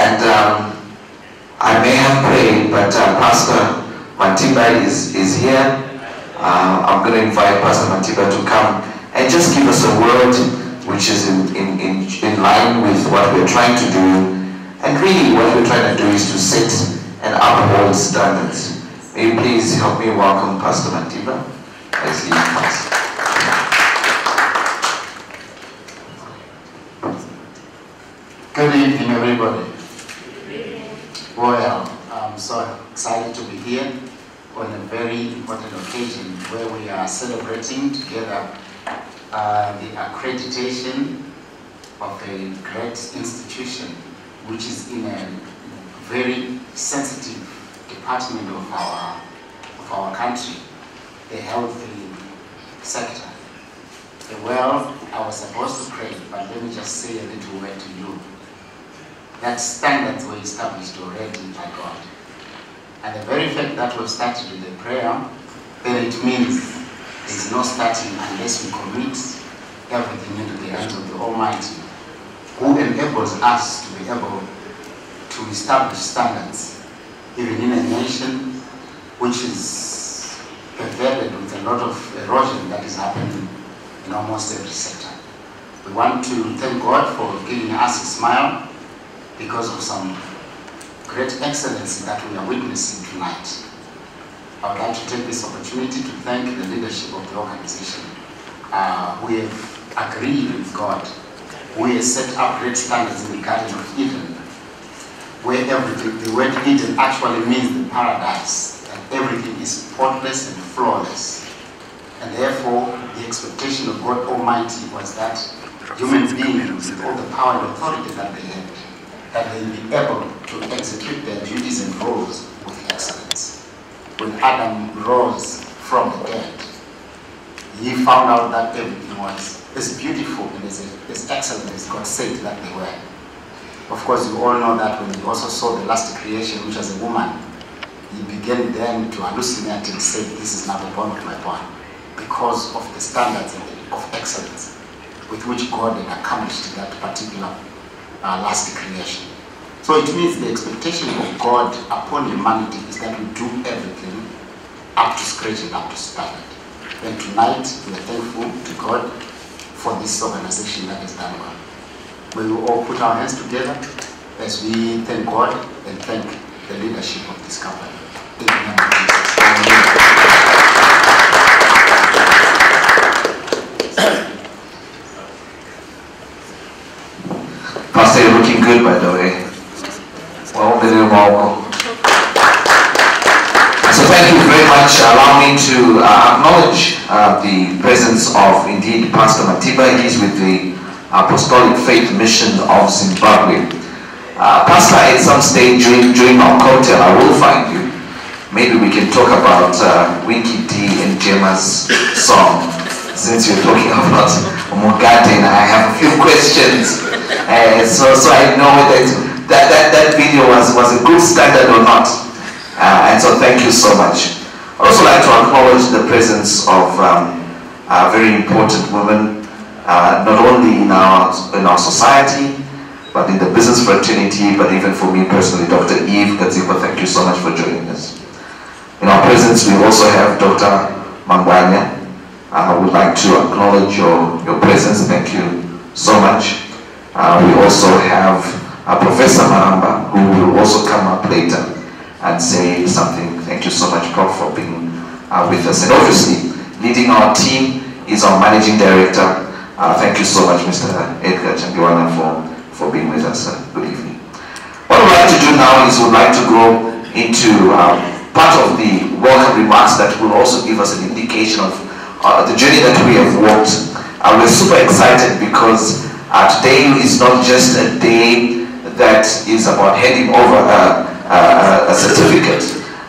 And I may have prayed, but Pastor Matiba is here. I'm going to invite Pastor Matiba to come and just give us a word which is in line with what we're trying to do. And really what we're trying to do is to set and uphold standards. May you please help me welcome Pastor Matiba as he comes. Good evening, everybody. Well, I'm so excited to be here on a very important occasion where we are celebrating together the accreditation of a great institution which is in a very sensitive department of our country, the health sector. Well, I was supposed to pray, but let me just say a little word to you. That standards were established already by God. And the very fact that we've started with a prayer, then it means there's no starting unless we commit everything into the hands of the Almighty, who enables us to be able to establish standards, even in a nation which is pervaded with a lot of erosion that is happening in almost every sector. We want to thank God for giving us a smile because of some great excellence that we are witnessing tonight. I would like to take this opportunity to thank the leadership of the organization. We have agreed with God. We have set up great standards in the Garden of Eden, where everything, the word Eden actually means the paradise, and everything is faultless and flawless. And therefore, the expectation of God Almighty was that human beings, with all the power and authority that they had, that they be able to execute their duties and roles with excellence. When Adam rose from the dead, he found out that everything was as beautiful and as excellent as God said that they were. Of course, you all know that when he also saw the last creation, which was a woman, he began then to hallucinate and say, this is not a bone of my bone, because of the standards of excellence with which God had accomplished that particular last creation. So it means the expectation of God upon humanity is that we do everything up to scratch and up to standard. And tonight we are thankful to God for this organization that has done well. May we all put our hands together as we thank God and thank the leadership of this company. In the name of Jesus. Pastor, you're looking good, by the way. Well, very welcome. So thank you very much. Allow me to acknowledge the presence of, indeed, Pastor Matiba. He is with the Apostolic Faith Mission of Zimbabwe. Pastor, at some stage during our cocktail, I will find you. Maybe we can talk about Winky D and Gemma's song. Since you're talking about Mugate, and I have a few questions. So I know that video was a good standard or not. And so thank you so much. I'd also like to acknowledge the presence of very important women, not only in our society, but in the business fraternity, but even for me personally, Dr. Eve Katsipa, thank you so much for joining us. In our presence, we also have Dr. Mangwanya. I would like to acknowledge your presence. Thank you so much. We also have Professor Maramba, who will also come up later and say something. Thank you so much, Prof, for being with us. And obviously, leading our team is our Managing Director. Thank you so much, Mr. Edgar Changiwana, for being with us. Good evening. What we'd like to do now is we'd like to go into part of the welcome remarks that will also give us an indication of the journey that we have walked. We're super excited because today is not just a day that is about handing over a certificate,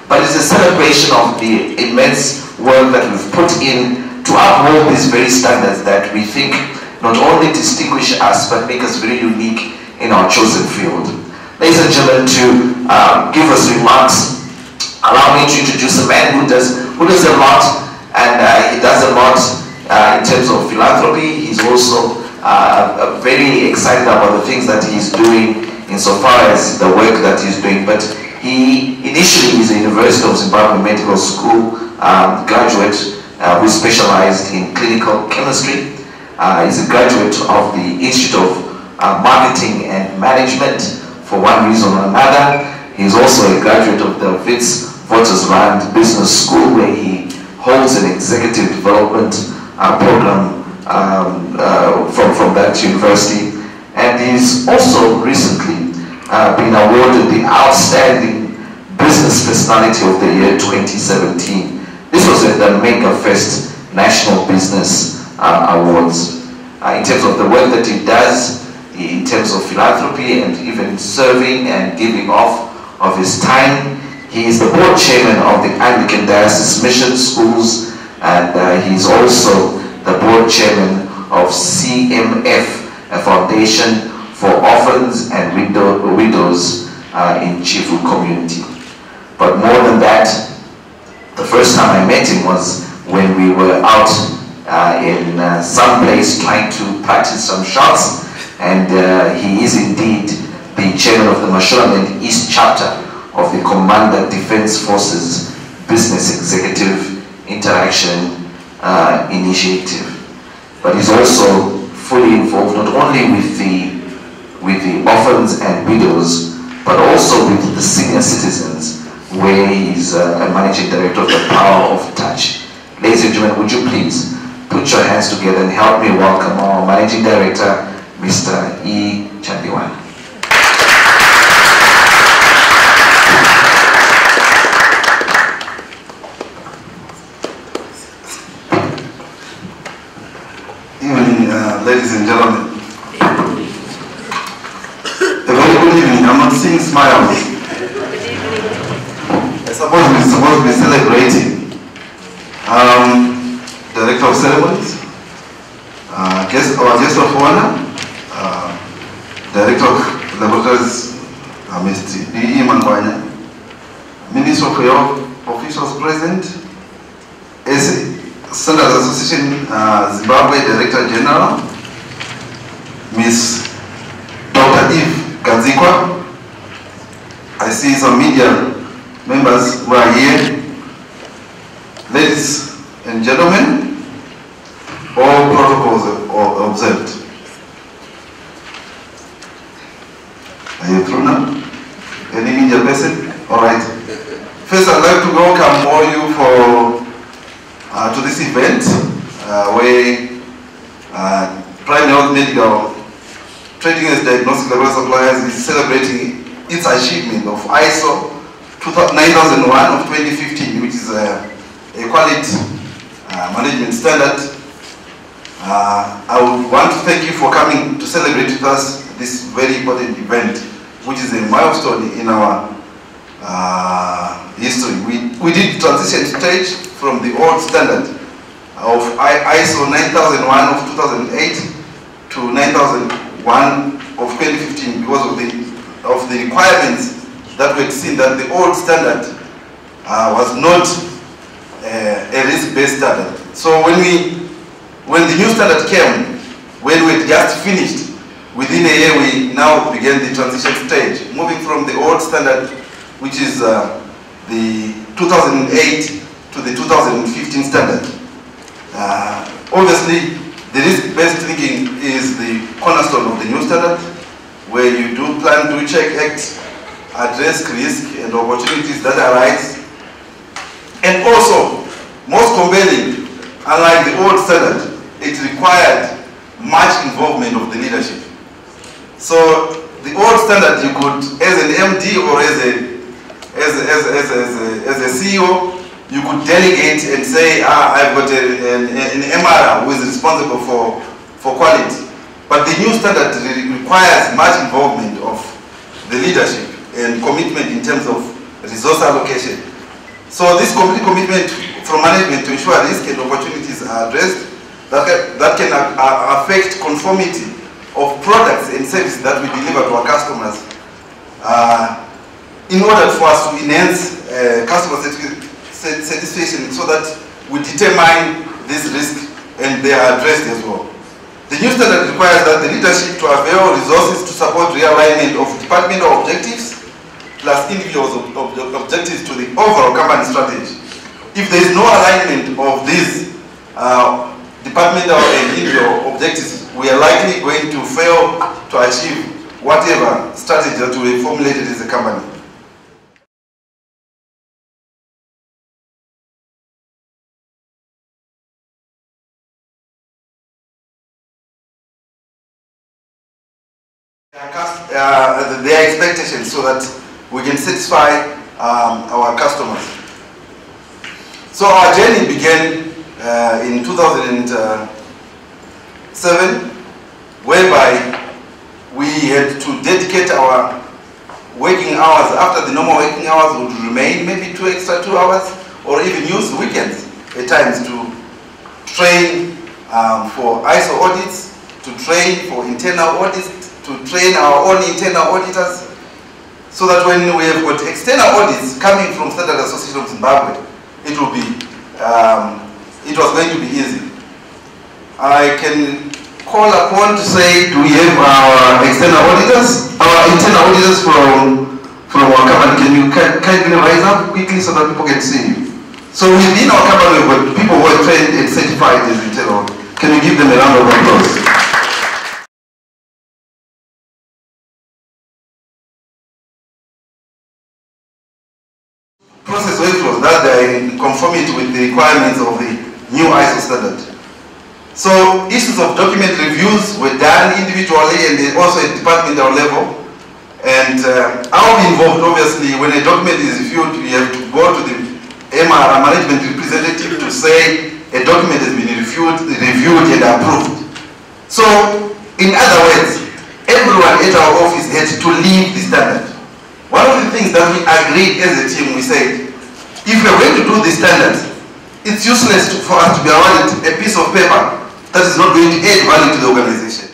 but it's a celebration of the immense work that we've put in to uphold these very standards that we think not only distinguish us but make us very unique in our chosen field. Ladies and gentlemen, to give us remarks, allow me to introduce a man who does a lot, and he does a lot in terms of philanthropy. He's also very excited about the things that he's doing insofar as the work that he's doing. But he initially is a University of Zimbabwe Medical School graduate who specialized in clinical chemistry. He's a graduate of the Institute of Marketing and Management for one reason or another. He's also a graduate of the Witwatersrand Business School, where he holds an executive development program from that university. And he's also recently been awarded the Outstanding Business Personality of the Year 2017. This was at the Mega Fest National Business Awards. In terms of the work that he does, in terms of philanthropy and even serving and giving of his time, he is the board chairman of the Anglican Diocese Mission Schools, and he's also the board chairman of CMF, a foundation for orphans and widows in Chifu community. But more than that, the first time I met him was when we were out in some place trying to practice some shots, and he is indeed the chairman of the Mashonaland East chapter of the Commander Defense Forces Business Executive Interaction Initiative. But he's also fully involved not only with the orphans and widows, but also with the senior citizens, where he's a managing director of the Power of Touch. Ladies and gentlemen, would you please put your hands together and help me welcome our managing director, Mr. E. Chandiwan. Ladies and gentlemen, a very good evening. I'm not seeing smiles. I suppose we're supposed to be celebrating. Director of Ceremonies, our guest of honor, Director of Laboratories, Mr. B.E. Mangwanya, Minister of Health officials present, Standards Association Zimbabwe Director General, Miss Dr. Eve Gadzikwa. I see some media members who are here. Ladies and gentlemen, all protocols are observed. Are you through now? Any media person? All right. First, I'd like to welcome all you to this event where Prime Health Medical Trading as Diagnostic Laboratory Suppliers is celebrating its achievement of ISO 9001 of 2015, which is a quality management standard. I would want to thank you for coming to celebrate with us this very important event, which is a milestone in our history. We did transition stage from the old standard of ISO 9001 of 2008 to 9001 of 2015 because of the requirements that we had seen that the old standard was not a risk-based standard. So when the new standard came, when we had just finished, within a year we now began the transition stage, moving from the old standard, which is the 2008 to the 2015 standard. Obviously, the risk-based thinking is the cornerstone of the new standard, where you do plan, do check, act, address risk and opportunities that arise. And also, most compelling, unlike the old standard, it required much involvement of the leadership. So the old standard, you could, as an MD or as a CEO, you could delegate and say, I've got an MR who is responsible for quality. But the new standard requires much involvement of the leadership and commitment in terms of resource allocation. So this complete commitment from management to ensure risk and opportunities are addressed that can affect conformity of products and services that we deliver to our customers in order for us to enhance customer satisfaction so that we determine this risk and they are addressed as well. The new standard requires that the leadership to avail resources to support realignment of departmental objectives plus individual objectives to the overall company strategy. If there is no alignment of these departmental and individual objectives, we are likely going to fail to achieve whatever strategy that we formulated as a company. Their expectations so that we can satisfy our customers. So our journey began in 2007, whereby we had to dedicate our working hours. After the normal working hours would remain maybe 2 extra hours, or even use weekends at times to train for ISO audits, to train for internal audits, to train our own internal auditors, so that when we have got external audits coming from Standard Association of Zimbabwe, it will be, it was going to be easy. I can call upon to say, do we have our external auditors, our internal auditors from our company? Can you kindly rise up quickly so that people can see you? So within our company, we've got people who are trained and certified as internal. Can you give them a round of applause? Process workflows that they are in conformity with the requirements of the new ISO standard. So issues of document reviews were done individually and also at departmental level. And I'll be involved obviously. When a document is reviewed, we have to go to the MR management representative to say a document has been reviewed and approved. So in other words, everyone at our office had to leave the standard. One of the things that we agreed as a team, we said, if we're going to do the standards, it's useless for us to be awarded a piece of paper that is not going to add value to the organization.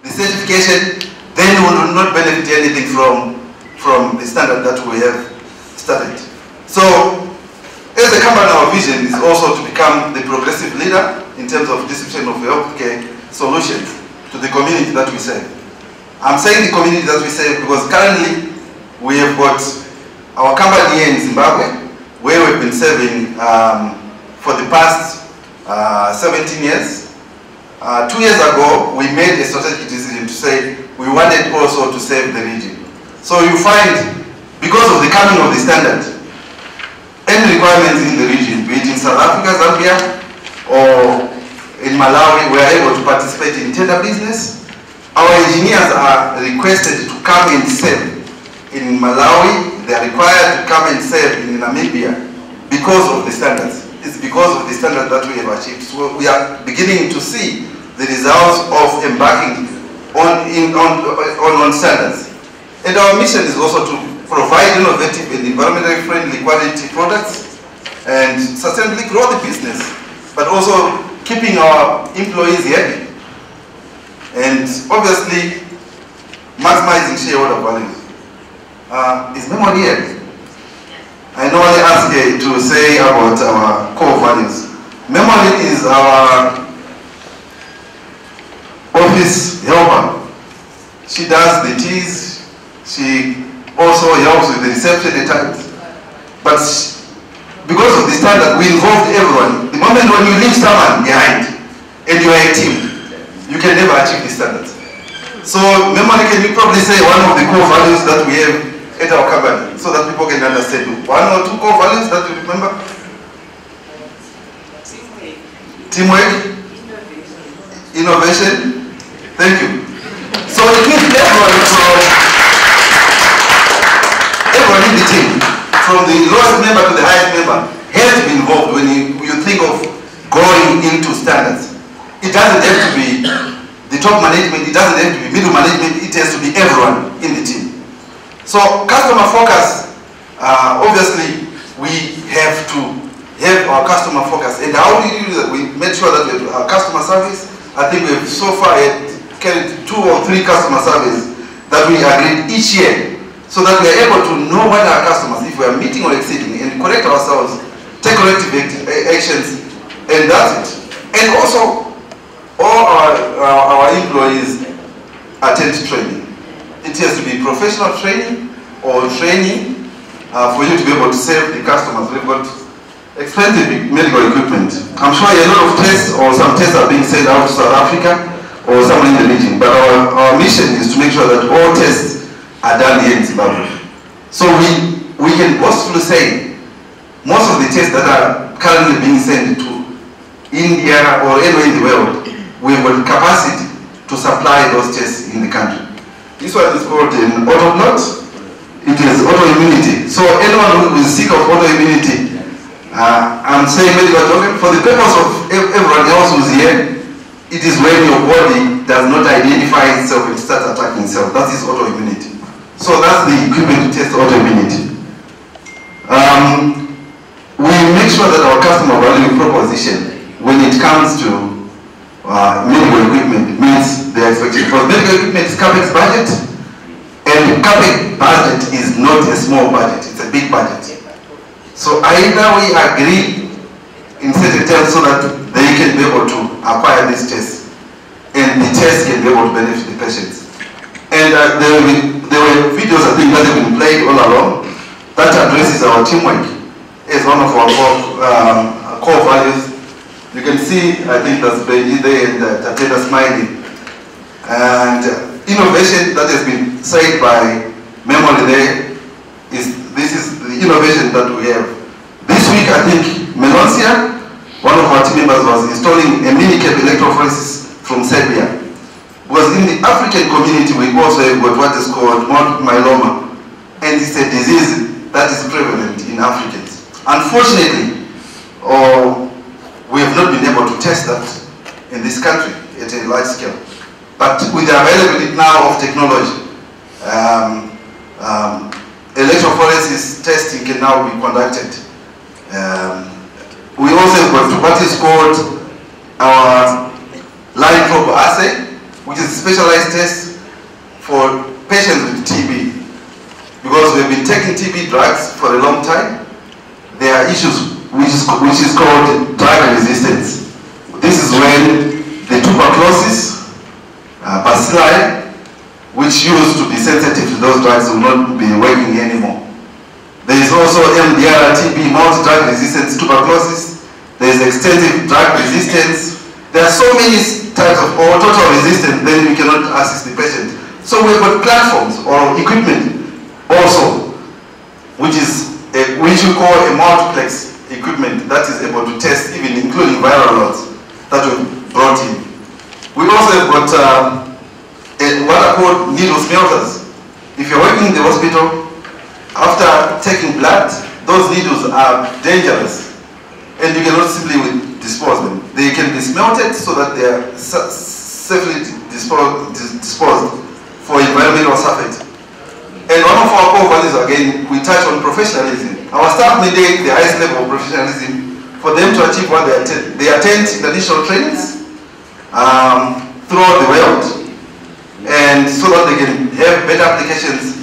The certification then will not benefit anything from the standard that we have started. So, as a company, our vision is also to become the progressive leader in terms of distribution of healthcare solutions to the community that we serve. I'm saying the community that we serve because currently we have got our company here in Zimbabwe, where we've been serving for the past 17 years. 2 years ago, we made a strategic decision to say we wanted also to serve the region. So you find, because of the coming of the standard, any requirements in the region, be it in South Africa, Zambia, or in Malawi, we are able to participate in tender business. Our engineers are requested to come and serve in Malawi. They are required to come and serve in Namibia because of the standards. It's because of the standard that we have achieved. So we are beginning to see the results of embarking on standards. And our mission is also to provide innovative and environmentally friendly quality products and sustainably grow the business, but also keeping our employees happy. And obviously, maximizing shareholder values. Is memory here? I normally ask to say about our core values. Memory is our office helper. She does the teas. She also helps with the reception at times. But because of the standard, we involved everyone. The moment when you leave someone behind and you are a team, you can never achieve the standards. So, memory, can you probably say one of the core values that we have at our company, so that people can understand? 1 or 2 core values that you remember? Teamwork. Innovation. Thank you. So it means everyone in the team, from the lowest member to the highest member, has to be involved when you think of going into standards. It doesn't have to be the top management, it doesn't have to be middle management, it has to be everyone in the team. So customer focus, obviously we have to have our customer focus. And how do we do that? We make sure that we have our customer service, I think we've so far carried 2 or 3 customer surveys that we agreed each year, so that we are able to know what our customers, if we are meeting or exceeding, and correct ourselves, take corrective actions, and that's it. And also, all our employees attend training. It has to be professional training or training for you to be able to serve the customers. We've got expensive medical equipment. I'm sure a lot of tests or some tests are being sent out to South Africa or somewhere in the region, but our mission is to make sure that all tests are done here in Zimbabwe. So we can boastfully say most of the tests that are currently being sent to India or anywhere in the world, we've got capacity to supply those tests in the country. This one is called an autoblot. It is autoimmunity. So anyone who is sick of autoimmunity, I'm saying medical jargon, for the purpose of everyone else who's here, it is when your body does not identify itself and starts attacking itself. That is autoimmunity. So that's the equipment to test autoimmunity. We make sure that our customer value proposition, when it comes to medical equipment, meets their expectations. Because medical equipment is CAPEX budget, and CAPEX budget is not a small budget, it's a big budget. So either we agree in certain terms so that they can be able to acquire these tests, and the tests can be able to benefit the patients. And there were videos, I think, that have been played all along that addresses our teamwork as one of our core values. You can see, I think that's Beji there and Tateda smiling. And innovation that has been said by Memory there this is the innovation that we have. This week, I think Meloncia, one of our team members, was installing a mini-cap electrophoresis from Serbia. Because in the African community, we also have got what is called multiple myeloma, and it's a disease that is prevalent in Africans. Unfortunately, we have not been able to test that in this country at a large scale. But with the availability now of technology, electrophoresis testing can now be conducted. We also have got what is called our line probe assay, which is a specialized test for patients with TB. Because we've been taking TB drugs for a long time, there are issues which is called drug resistance. This is when the tuberculosis, bacilli, which used to be sensitive to those drugs, will not be working anymore. There is also MDR, TB, multi-drug resistance tuberculosis. There is extensive drug resistance. There are so many types of, or total resistance, then we cannot assist the patient. So we've got platforms or equipment also, which we call a multiplex equipment that is able to test even including viral loads that we've brought in. We also have got what are called needle smelters. If you're working in the hospital, after taking blood, those needles are dangerous and you cannot simply dispose them. They can be smelted so that they are safely disposed for environmental surfeit. And one of our core values, again, we touch on professionalism. Our staff maintain the highest level of professionalism for them to achieve what they attend. They attend international trainings throughout the world, and so that they can have better applications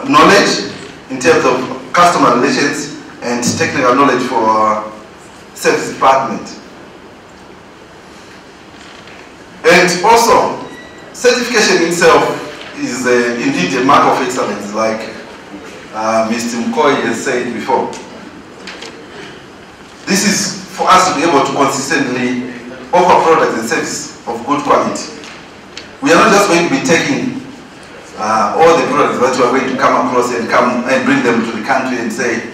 knowledge in terms of customer relations and technical knowledge for our service department. And also, certification itself is indeed a mark of excellence, like Mr. Mkoi has said before. This is for us to be able to consistently offer products and services of good quality. We are not just going to be taking all the products that we are going to come across and bring them to the country and say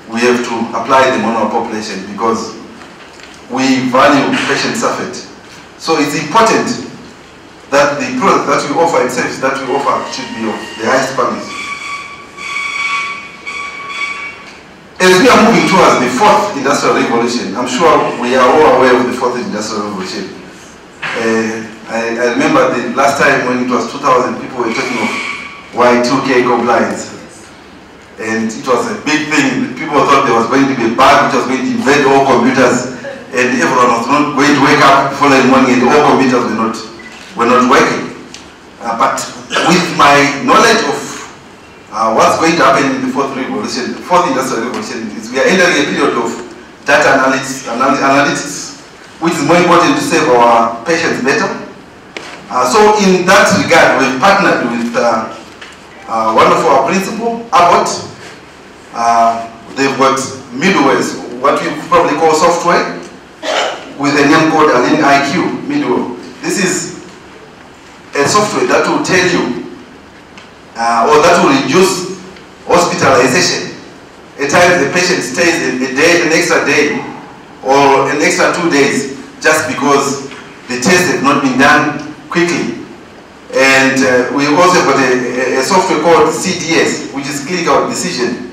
we have to apply them on our population, because we value patient surfeit. So it's important that the product that we offer and service that we offer should be of the highest quality. As we are moving towards the 4th industrial revolution, I'm sure we are all aware of the 4th industrial revolution. I remember the last time when it was 2000, people were talking of Y2K compliance. And it was a big thing. People thought there was going to be a bug which was going to invade all computers and everyone was not going to wake up the following morning and all computers were not working. But with my knowledge of what's going to happen in the fourth industrial revolution, is we are entering a period of data analytics, which is more important to serve our patients better. So in that regard, we've partnered with one of our principal, Abbott. They've got middlewares, what we probably call software, with a name called Align IQ middleware. This is a software that will tell you, or that will reduce hospitalization. At times the patient stays a day, an extra day, or an extra 2 days, just because the tests have not been done quickly. And we also got a software called CDS, which is Clinical Decision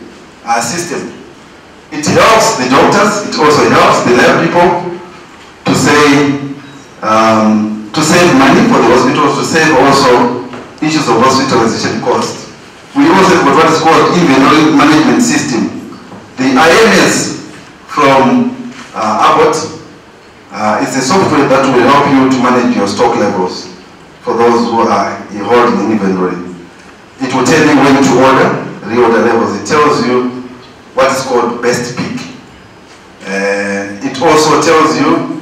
System. It helps the doctors, it also helps the lab people to save money for the hospitals, to save also issues of hospitalization costs. We also got what is called inventory management system. The IMS from Abbott is a software that will help you to manage your stock levels for those who are holding inventory. It will tell you when to order, reorder levels. It tells you what is called best pick. It also tells you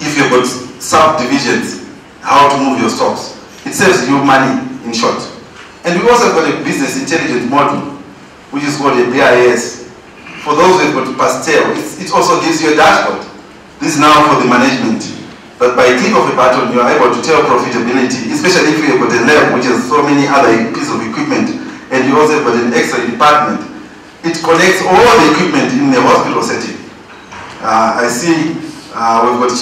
if you've got subdivisions, how to move your stocks. It saves you money, in short. And we also got a business intelligence model, which is called a BIS. For those who have got Pastel, it also gives you a dashboard. This is now for the management. But by click of a button, you are able to tell profitability, especially if you have got a lab which has so many other pieces of equipment, and you also have got an X-ray department. It connects all the equipment in the hospital setting. I see we've got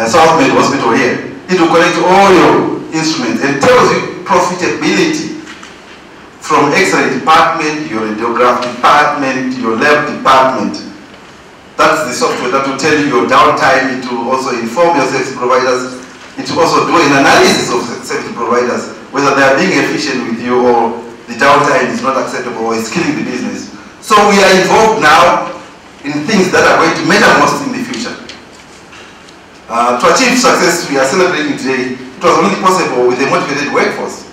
Southmed Hospital here. It will connect all your instruments and tells you profitability from X-ray department, your radiograph department, your lab department. That's the software that will tell you your downtime. It will also inform your service providers. It will also do an analysis of service providers, whether they are being efficient with you or the downtime is not acceptable or is killing the business. So we are involved now in things that are going to matter most in the future. To achieve success we are celebrating today, it was only possible with a motivated workforce.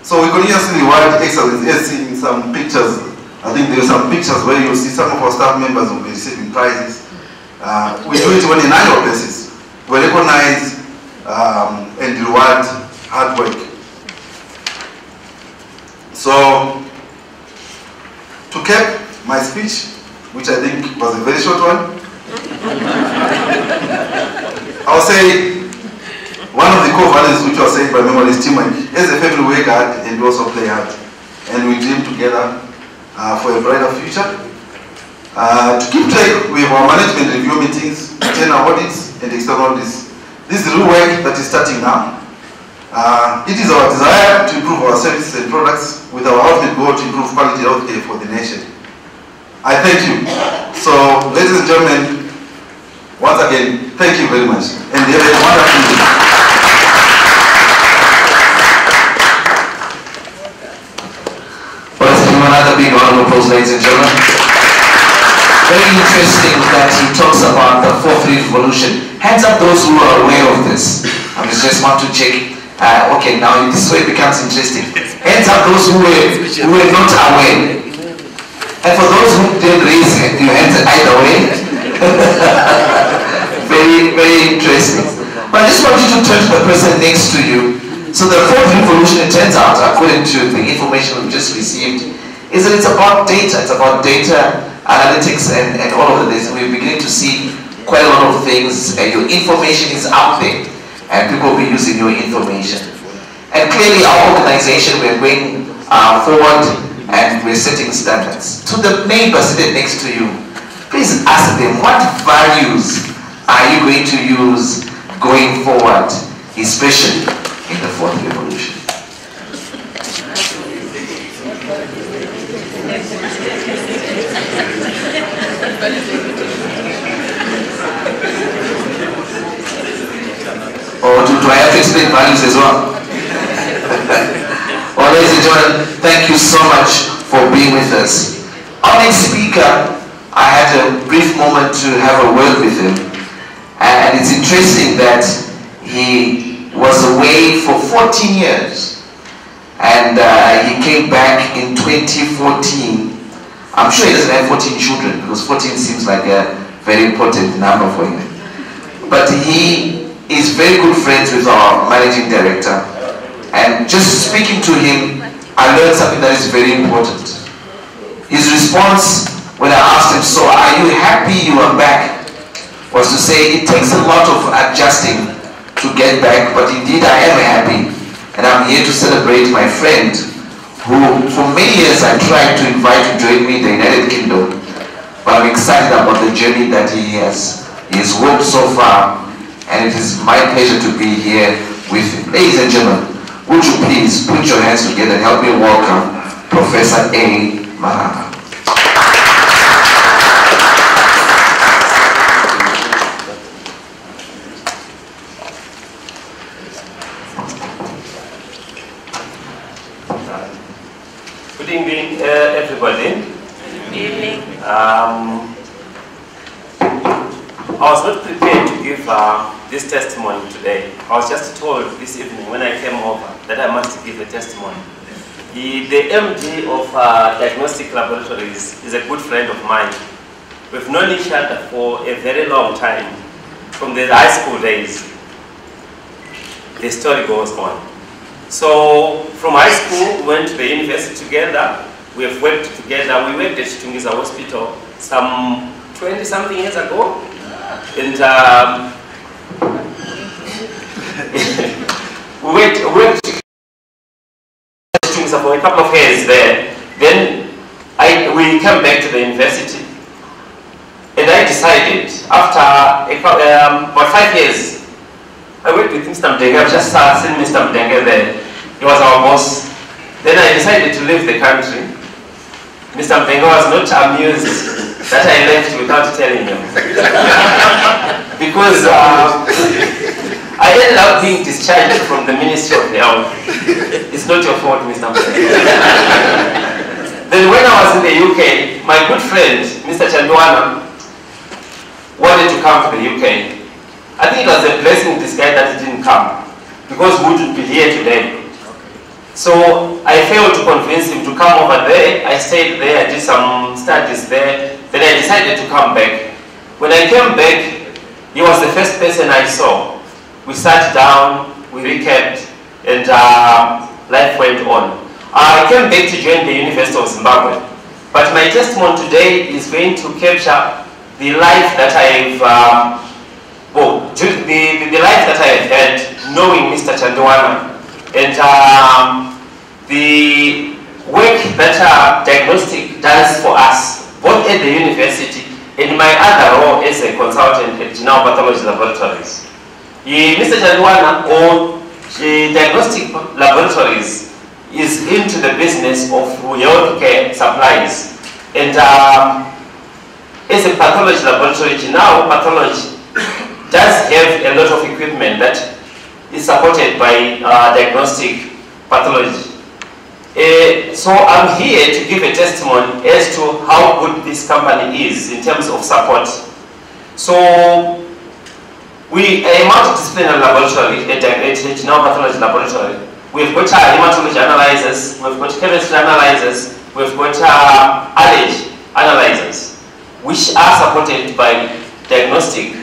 So we continuously reward excellence, as seen in some pictures. I think there are some pictures where you'll see some of our staff members will be receiving prizes. We do it on an annual basis. We recognize and reward hard work. So, to cap my speech, which I think was a very short one, I'll say one of the core values which was said by memory is teamwork. As a family, we work hard and we also play hard. And we dream together for a brighter future. To keep track, we have our management review meetings, internal audits and external audits. This is the real work that is starting now. It is our desire to improve our services and products with our ultimate goal to improve quality healthcare for the nation. I thank you. So, ladies and gentlemen, once again, thank you very much. And have a wonderful day. Well, let's give him another big round of applause, ladies and gentlemen. Very interesting that he talks about the fourth revolution. Hands up those who are aware of this. I just want to check. Okay, now this way it becomes interesting. Hands up those who were not aware. And for those who didn't raise your hands either way. Very, very interesting. But I just want you to turn to the person next to you. So the fourth revolution, it turns out, according to the information we've just received, is that it's about data. It's about data analytics and all of this. We're beginning to see quite a lot of things. Your information is out there. And people will be using your information. And clearly our organization, we're going forward and we're setting standards. To the neighbor sitting next to you, please ask them, what values are you going to use going forward, especially in the fourth revolution? Or do I have to explain values as well? Well, ladies and gentlemen, thank you so much for being with us. Our next speaker I had a brief moment to have a word with him, and it's interesting that he was away for 14 years, and he came back in 2014. I'm sure he doesn't have 14 children, because 14 seems like a very important number for him. But he is very good friends with our managing director, and just speaking to him, I learned something that is very important. His response when I asked him, so are you happy you are back, was to say, it takes a lot of adjusting to get back, but indeed I am happy, and I'm here to celebrate my friend who for many years I tried to invite to join me in the United Kingdom, but I'm excited about the journey that he has walked so far, and it is my pleasure to be here with him. Ladies and gentlemen, would you please put your hands together and help me welcome Professor A. Maranga. Good evening, everybody. Good evening. I was not prepared to give this testimony today. I was just told this evening when I came over that I must give a testimony. The MD of Diagnostic Laboratories is a good friend of mine. We've known each other for a very long time, from the high school days. The story goes on. So from high school, we went to the university together. We have worked together. We worked at Tungiza Hospital some 20-something years ago. And we worked together for a couple of years there. Then we came back to the university. And I decided, after about 5 years, I worked with Mr. Mdenge. I've just seen Mr. Mdenge there. He was our boss. Then I decided to leave the country. Mr. Mdenge was not amused that I left without telling him. Because I ended up being discharged from the Ministry of Health. It's not your fault, Mr. Mdenge. Then when I was in the UK, my good friend, Mr. Chanduana, wanted to come to the UK. I think it was a blessing in disguise that he didn't come, because we wouldn't be here today. So I failed to convince him to come over there. I stayed there, I did some studies there. Then I decided to come back. When I came back, he was the first person I saw. We sat down, we recapped, and life went on. I came back to join the University of Zimbabwe. But my testimony today is going to capture the life that I've the life that I have had knowing Mr. Chanduana, and the work that Diagnostic does for us, both at the university and my other role as a consultant at General Pathology Laboratories. Mr. Chanduana, or Diagnostic Laboratories, is into the business of healthcare supplies, and as a pathology laboratory, General Pathology does have a lot of equipment that is supported by Diagnostic Pathology. So I'm here to give a testimony as to how good this company is in terms of support. So we are a multidisciplinary laboratory at General Pathology Laboratory. We've got hematology analyzers, we've got chemistry analyzers, we've got allergy analyzers, which are supported by Diagnostic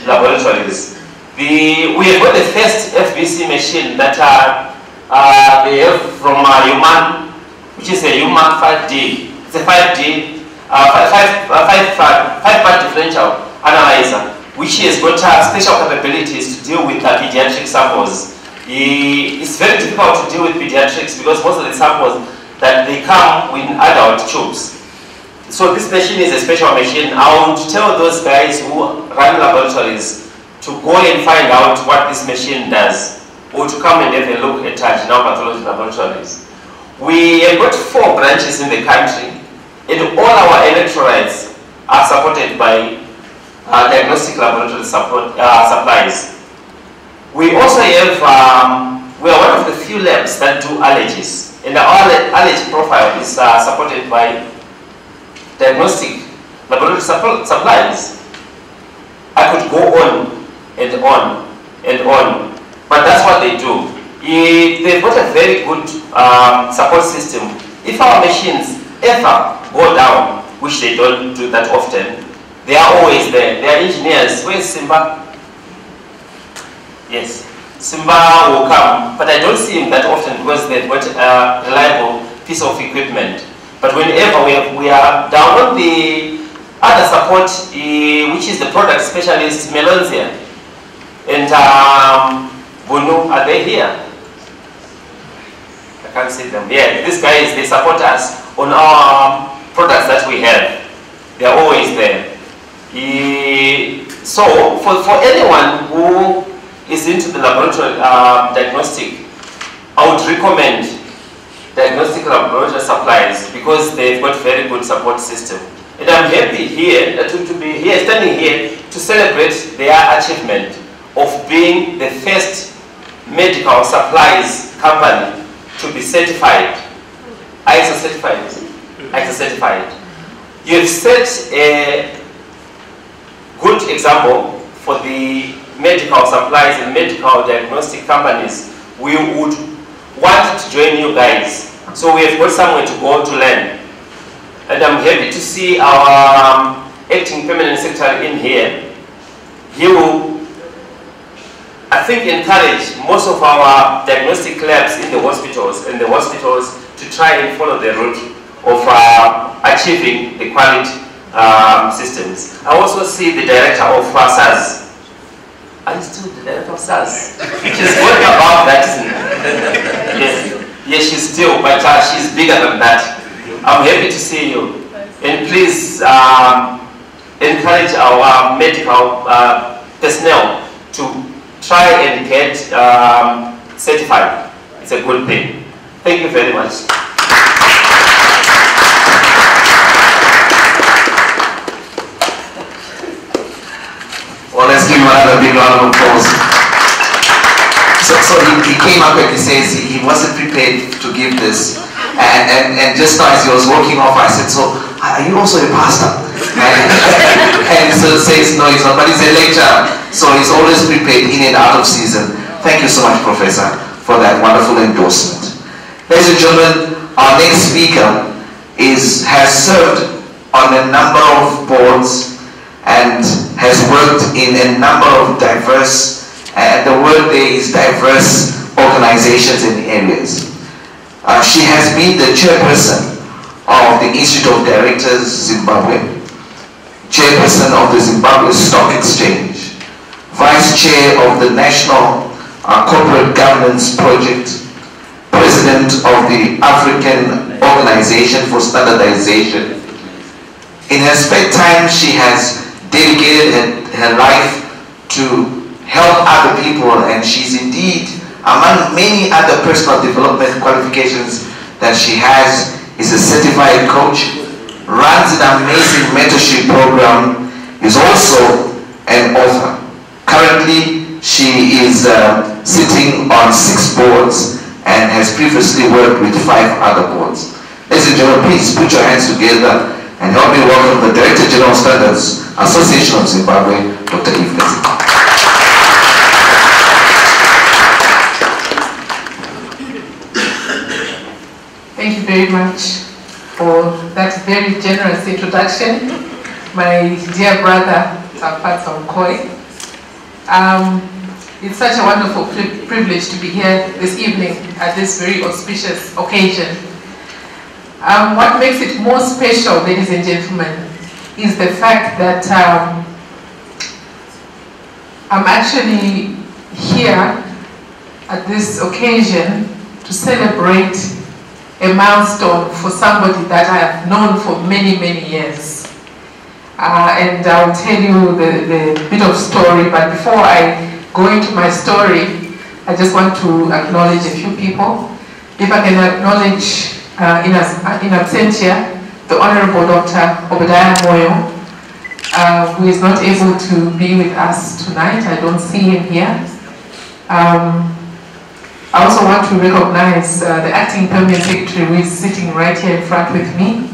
Laboratories. We have got the first FBC machine that they have from Human, which is a Human 5D. It's a 5D, 5-part differential analyzer, which has got special capabilities to deal with pediatric samples. It's very difficult to deal with pediatrics because most of the samples that they come with adult tubes. So this machine is a special machine. I would tell those guys who run laboratories to go and find out what this machine does, or to come and have a look at General Pathology Laboratories. We have got 4 branches in the country, and all our electrolytes are supported by Diagnostic Laboratory supplies. We also have, we are one of the few labs that do allergies, and our allergy profile is supported by Diagnostic laboratory supplies. I could go on and on and on, but that's what they do. They've got a very good support system. If our machines ever go down, which they don't do that often, they are always there. They are engineers. Where's Simba? Yes, Simba will come, but I don't see him that often because they've got a reliable piece of equipment. But whenever we are down on the other support, which is the product specialist, Melonzia and Bunu, are they here? I can't see them. Yeah, these guys, they support us on our products that we have. They are always there. So for anyone who is into the laboratory diagnostic, I would recommend diagnostic laboratory supplies because they've got very good support system. And I'm happy here to be here, standing here to celebrate their achievement of being the first medical supplies company to be certified, ISO certified, ISO certified. You've set a good example for the medical supplies and medical diagnostic companies. We would want to join you guys. So we have got somewhere to go to learn. And I'm happy to see our acting permanent secretary in here. He will, I think, encourage most of our diagnostic labs in the hospitals to try and follow the route of achieving the quality systems. I also see the director of SARS. Are you still the director of SARS? She's going above that, isn't it? Yes, she's still, but she's bigger than that. I'm happy to see you. And please encourage our medical personnel to try and get certified. It's a good thing. Thank you very much. Well, let's give him another big round of applause. So he came up and he says he wasn't prepared to give this. And just now as he was walking off, I said, so are you also a pastor? And so says, no, he's not, but he's a lecturer. So he's always prepared in and out of season. Thank you so much, Professor, for that wonderful endorsement. Ladies and gentlemen, our next speaker has served on a number of boards and has worked in a number of diverse, and the word there is diverse organizations and areas. She has been the chairperson of the Institute of Directors, Zimbabwe, chairperson of the Zimbabwe Stock Exchange, vice chair of the National Corporate Governance Project, president of the African Organization for Standardization. In her spare time, she has dedicated her life to help other people, and she's indeed, among many other personal development qualifications that she has, is a certified coach, runs an amazing mentorship program, is also an author. Currently, she is sitting on 6 boards and has previously worked with 5 other boards. Ladies and gentlemen, please put your hands together and help me welcome the Director General Standards Association of Zimbabwe, Dr. Eve Kudzi. Thank you very much for that very generous introduction, my dear brother, Tapatsa Mkoi. It's such a wonderful privilege to be here this evening at this very auspicious occasion. What makes it more special, ladies and gentlemen, is the fact that I'm actually here at this occasion to celebrate a milestone for somebody that I have known for many, many years. And I'll tell you the bit of story, but before I go into my story, I just want to acknowledge a few people. If I can acknowledge in absentia, the Honorable Dr. Obadiah Moyo, who is not able to be with us tonight. I don't see him here. I also want to recognize the Acting Permanent Secretary who is sitting right here in front with me.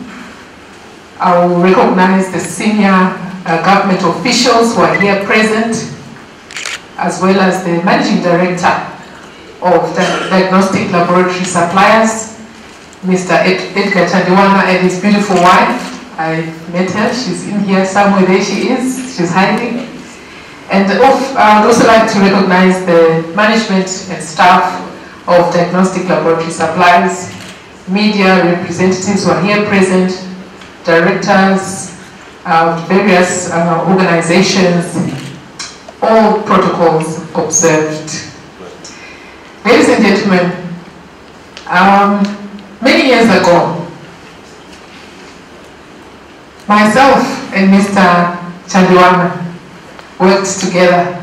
I will recognize the senior government officials who are here present, as well as the Managing Director of the Diagnostic Laboratory Suppliers, Mr. Edgar Chandiwana, and his beautiful wife. I met her, she's in here somewhere, there she is, she's hiding. And I would also like to recognize the management and staff of Diagnostic Laboratory Suppliers, media representatives who are here present, directors of various organizations, all protocols observed. Ladies and gentlemen, many years ago, myself and Mr. Chandiwana worked together.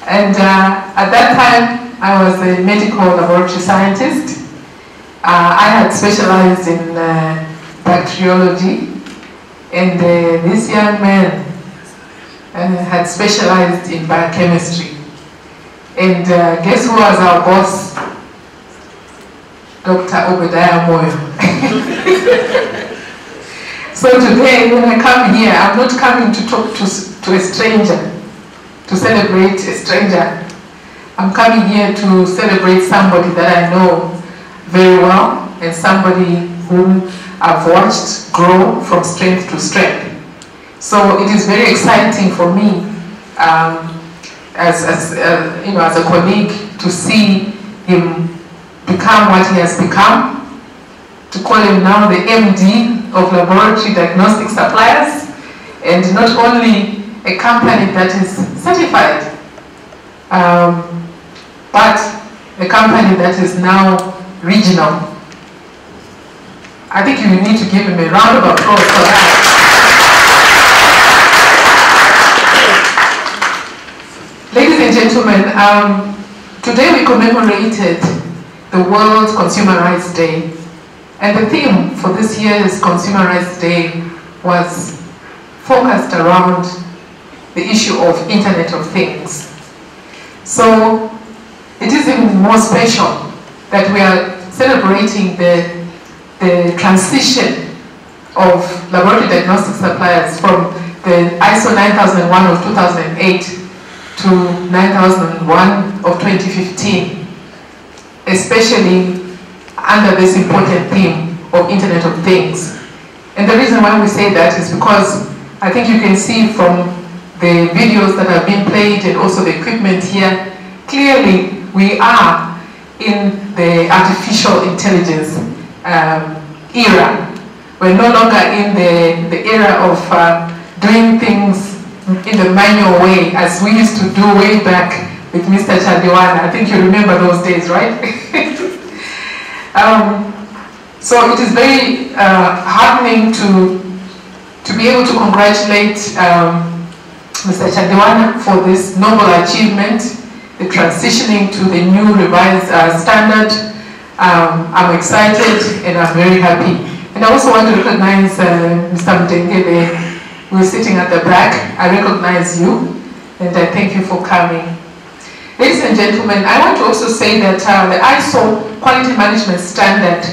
And at that time, I was a medical laboratory scientist. I had specialized in bacteriology, and this young man had specialized in biochemistry. And guess who was our boss? Dr. Obadiah Moyo. So today, when I come here, I'm not coming to talk to a stranger, to celebrate a stranger. I'm coming here to celebrate somebody that I know very well, and somebody whom I've watched grow from strength to strength. So it is very exciting for me, as a colleague, to see him become what he has become, to call him now the MD of Laboratory Diagnostic Suppliers, and not only a company that is certified, but a company that is now regional. I think you need to give him a round of applause for that. Ladies and gentlemen, today we commemorated the World Consumer Rights Day. And the theme for this year's Consumer Rights Day was focused around the issue of Internet of Things. So it is even more special that we are celebrating the transition of laboratory diagnostic suppliers from the ISO 9001 of 2008 to 9001 of 2015, especially under this important theme of Internet of Things. And the reason why we say that is because I think you can see from the videos that have been played and also the equipment here, clearly we are in the artificial intelligence era. We're no longer in the era of doing things in the manual way as we used to do way back with Mr. Chandiwana. I think you remember those days, right? So it is very heartening to be able to congratulate Mr. Chandiwana for this noble achievement, the transitioning to the new revised standard. I'm excited and I'm very happy. And I also want to recognize Mr. Mtengele, who is sitting at the back. I recognize you and I thank you for coming. Ladies and gentlemen, I want to also say that the ISO Quality Management Standard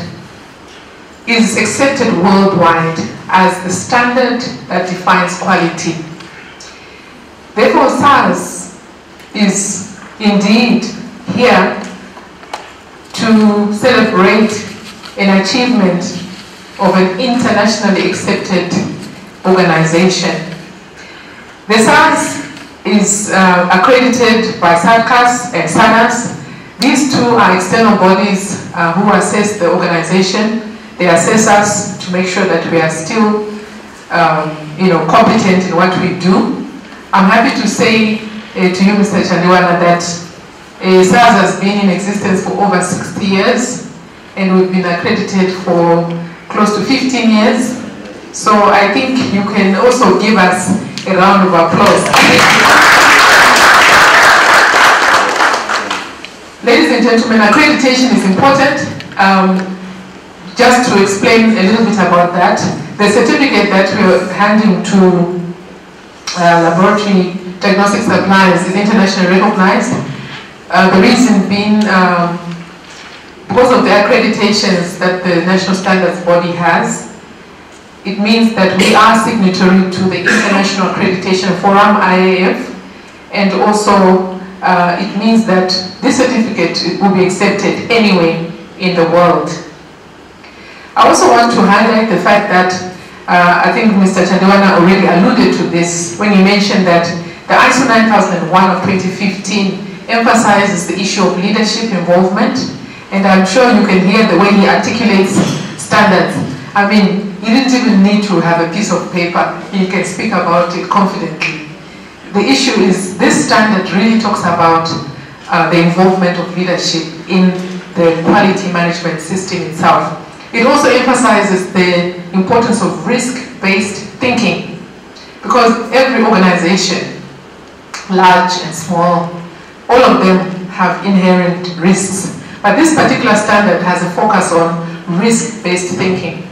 is accepted worldwide as the standard that defines quality. Therefore, SARS is indeed here to celebrate an achievement of an internationally accepted organization. The SARS is accredited by SARCAS and SANAS. These two are external bodies who assess the organization. They assess us to make sure that we are still competent in what we do. I'm happy to say to you, Mr. Chandiwana, that SARS has been in existence for over 60 years and we've been accredited for close to 15 years. So I think you can also give us a round of applause. Ladies and gentlemen, accreditation is important. Just to explain a little bit about that, the certificate that we're handing to laboratory diagnostic suppliers is internationally recognized. The reason being because of the accreditations that the National Standards Body has, it means that we are signatory to the International Accreditation Forum, IAF, and also it means that this certificate will be accepted anywhere in the world. I also want to highlight the fact that I think Mr. Chandiwana already alluded to this when he mentioned that the ISO 9001 of 2015 emphasizes the issue of leadership involvement, and I'm sure you can hear the way he articulates standards. I mean, you didn't even need to have a piece of paper, you can speak about it confidently. The issue is this standard really talks about the involvement of leadership in the quality management system itself. It also emphasizes the importance of risk-based thinking, because every organization, large and small, all of them have inherent risks. But this particular standard has a focus on risk-based thinking.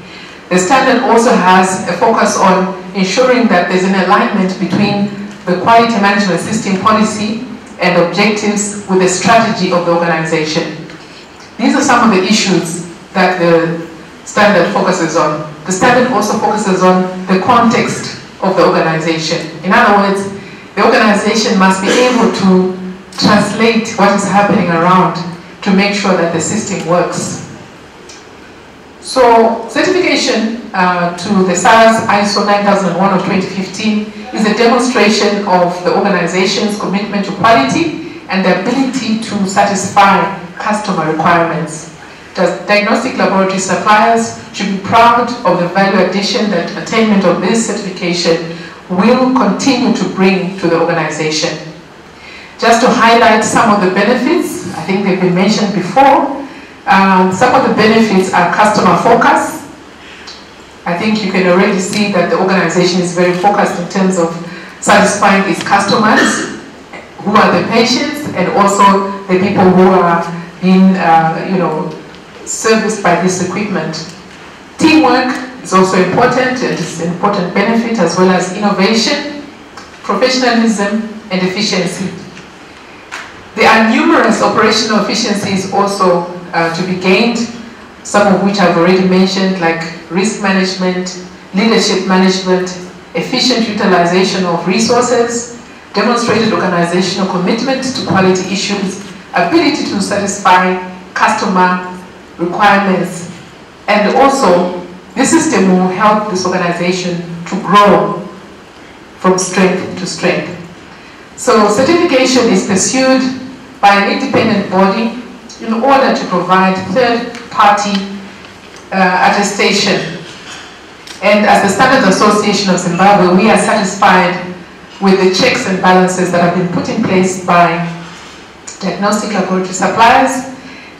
The standard also has a focus on ensuring that there's an alignment between the quality management system policy and objectives with the strategy of the organization. These are some of the issues that the standard focuses on. The standard also focuses on the context of the organization. In other words, the organization must be able to translate what is happening around to make sure that the system works. So, certification to the SARS ISO 9001 of 2015 is a demonstration of the organization's commitment to quality and the ability to satisfy customer requirements. Diagnostic laboratory suppliers should be proud of the value addition that attainment of this certification will continue to bring to the organization. Just to highlight some of the benefits, I think they've been mentioned before. Some of the benefits are customer focus. I think you can already see that the organization is very focused in terms of satisfying its customers, who are the patients, and also the people who are being, serviced by this equipment. Teamwork is also important, and it's an important benefit, as well as innovation, professionalism, and efficiency. There are numerous operational efficiencies also to be gained, some of which I've already mentioned, like risk management, leadership management, efficient utilization of resources, demonstrated organizational commitment to quality issues, ability to satisfy customer requirements, and also this system will help this organization to grow from strength to strength. So certification is pursued by an independent body in order to provide third-party attestation. And as the Standards Association of Zimbabwe, we are satisfied with the checks and balances that have been put in place by diagnostic laboratory suppliers,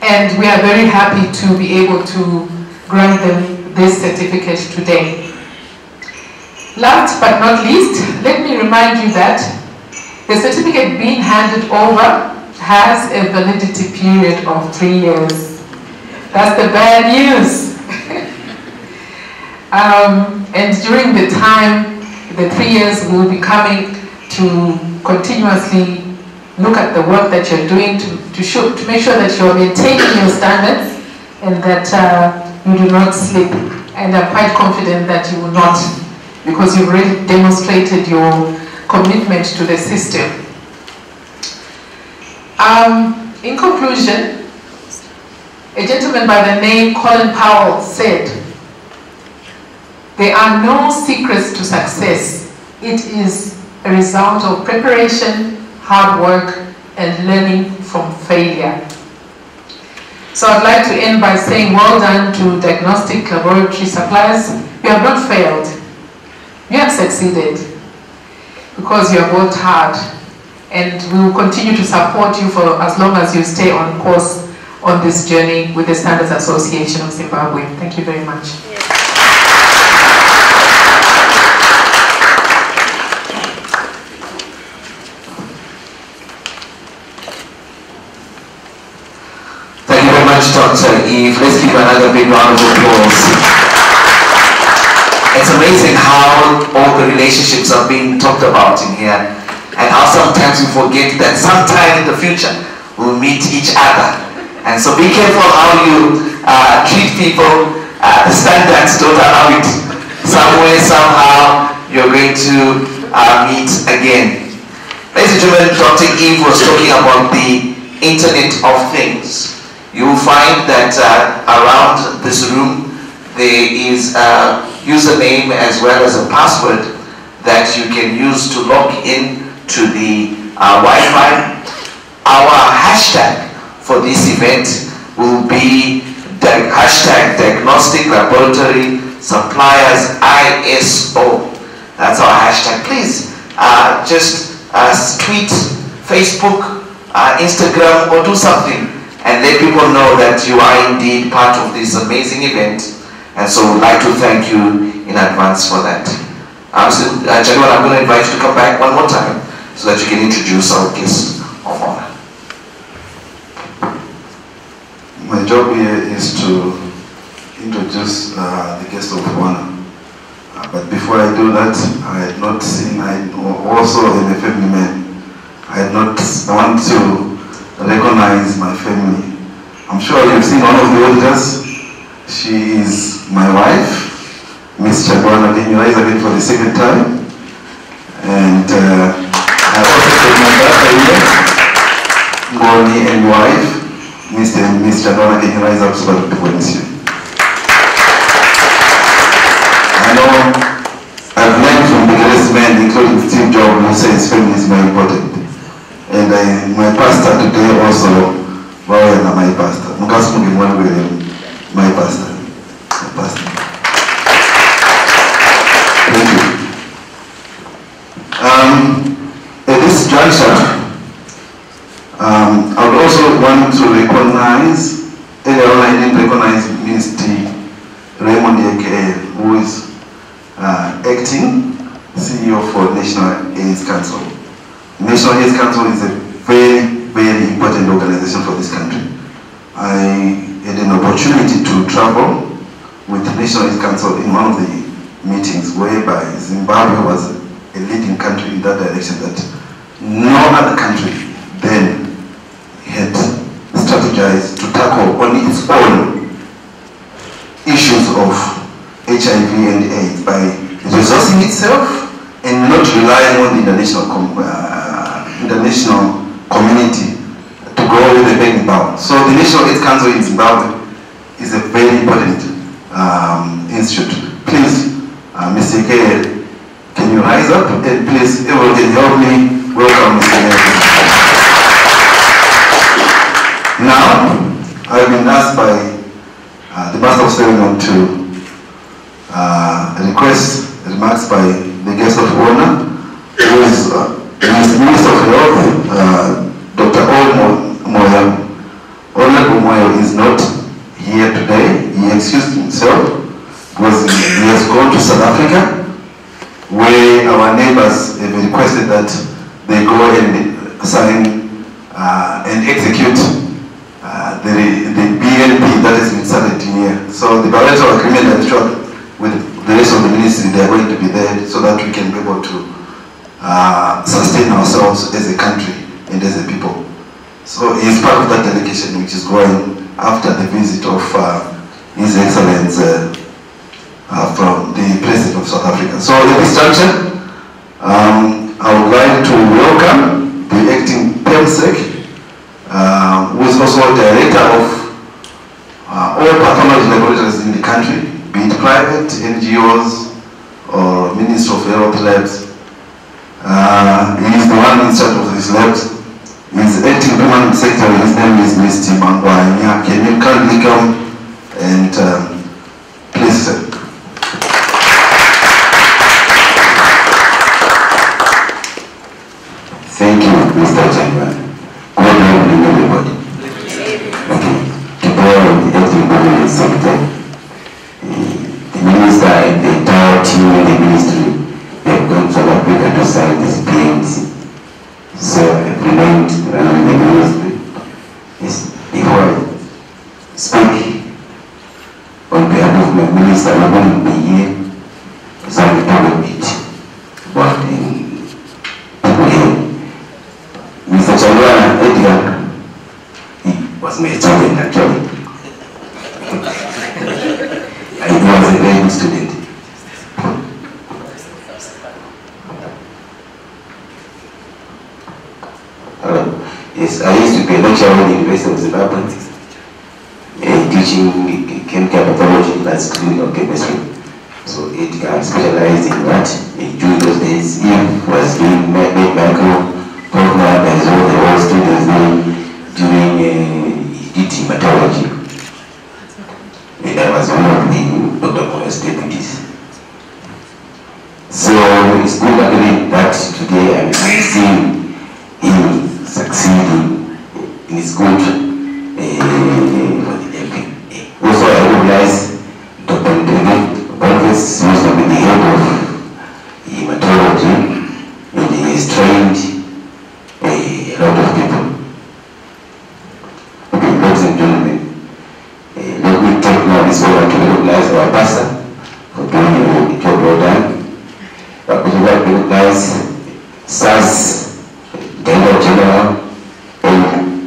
and we are very happy to be able to grant them this certificate today. Last but not least, let me remind you that the certificate being handed over has a validity period of 3 years. That's the bad news. And during the time, the 3 years, we will be coming to continuously look at the work that you're doing to make sure that you're maintaining your standards and that you do not slip. And I'm quite confident that you will not, because you've already demonstrated your commitment to the system. In conclusion, a gentleman by the name Colin Powell said, "There are no secrets to success. It is a result of preparation, hard work, and learning from failure." So I'd like to end by saying well done to diagnostic laboratory suppliers. You have not failed. You have succeeded because you have worked hard, and we will continue to support you for as long as you stay on course on this journey with the Standards Association of Zimbabwe. Thank you very much. Thank you very much, Dr. Eve. Let's give another big round of applause. It's amazing how all the relationships are being talked about in here, and how sometimes we forget that sometime in the future we'll meet each other And so be careful how you treat people. The standards don't allow it. Somewhere, somehow, you're going to meet again. Ladies and gentlemen, Dr. Eve was talking about the Internet of Things. You will find that around this room there is a username as well as a password that you can use to log in to the Wi-Fi. Our hashtag for this event will be hashtag diagnostic laboratory suppliers ISO. That's our hashtag. Please just tweet, Facebook, Instagram, or do something and let people know that you are indeed part of this amazing event. And so we'd like to thank you in advance for that. Gentlemen, I'm going to invite you to come back one more time so that you can introduce our guest of honor. My job here is to introduce the guest of honor. But before I do that, I had not seen, I also am a family man. I want to recognize my family. I'm sure you've seen one of the auditors. She is my wife, Miss Chabwana. Can you rise again for the second time? And I also have my brother here, Ngoni, and wife, Mr. and Miss Chabwana. Can you rise up so that people can see you? I know I've learned from the greatest men, including Steve Jobs, who says family is very important. And my pastor today also, my pastor. My pastor. Thank you. At this juncture, I would also want to recognize, earlier on I didn't recognize Mr. Raymond Eke, who is acting CEO for National AIDS Council. National AIDS Council is a very, very important organization for this country. I had an opportunity to travel with the National AIDS Council in one of the meetings whereby Zimbabwe was a leading country in that direction that no other country then had strategized to tackle on its own issues of HIV and AIDS by resourcing itself and not relying on the international community to go with the begging bound. So the National AIDS Council in Zimbabwe is a very important institute. Please, Mr. K, can you rise up and please, everyone can help me welcome Mr. K. Now, I've been asked by the Master of Ceremony to request remarks by the guest of honor, who is Minister of Health, Dr. Moyo. Honorable Moyo is not here today. He excused himself because he has gone to South Africa, where our neighbors have requested that they go and sign and execute the BNP that has been started here. So the bilateral agreement that struck with the rest of the ministry, they are going to be there so that we can be able to sustain ourselves as a country and as a people. So he is part of that delegation which is going after the visit of His Excellency from the President of South Africa. So in this junction, I would like to welcome the acting PEMSEC, who is also director of all pathology laboratories in the country, be it private, NGOs, or Ministry of Health labs. He is the one in charge of these labs. He is acting permanent secretary. His name is Mr. Mangwanya. Can you kindly come and please, sir. Thank you, Mr. Chairman. Good evening, everybody. Okay. Today, the acting permanent secretary, the minister and the entire team in the ministry, they have gone to South Africa to sign this PNC. So, I remained around the ministry. Before I speak on behalf of my minister, I'm going to be here to sign the document. But people here, Mr. Chalwana Edgar, was my student actually. And he was a very good student. Yes, I used to be a lecturer at the University of Zimbabwe, teaching chemical pathology, that's clinical chemistry. So it specialized in that. During those days, he was doing micro program as well, the whole students doing hematology. And I was one of the Dr. Moyer's deputies. So it's good actually that today I'm seeing him succeeding in his good for the MP. Also I recognize Dr. Bonfes used to be the head of hematology, and he has trained a lot of people. Okay, ladies and gentlemen, let me take now this over to recognize our pastor for doing a job well done. But we would like to recognize SAS Director General and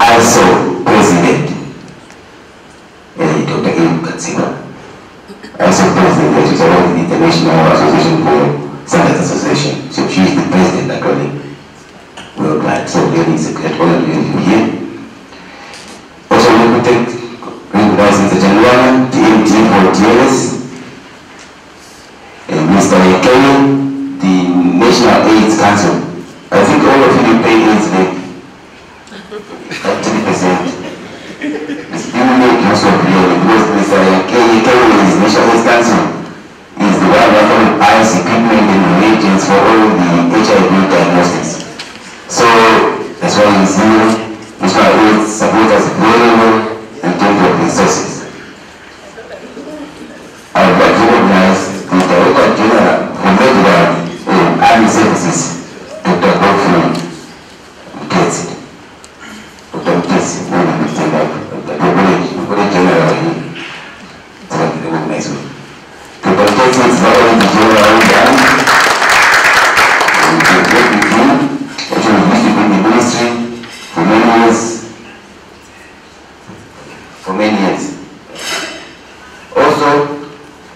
also President, Dr. Kudzi. Also President, which is the International Association for Standards Association. So she is the President actually worldwide. So there is a great honor to have you here. Also we would recognize Mr. Janwana, TMT for TLS, and Mr. Yekeli, the National AIDS Council. I think all of you pay AIDS like 30%. You make use of really because Mr. Yekeli is National AIDS Council. Is the one that buys equipment and reagents for all the HIV diagnostics. So that's why you see National AIDS support us very well in terms of resources. I would like to recognize the Director General for Medical Army Services, Dr. Godfrey Kudzi. Dr. Kudzi, we will stand up. Dr. General, so I can recognize you. Dr. Kudzi is not only the General done, and we work with him. Actually, we used to be in the ministry for many years. For many years. Also,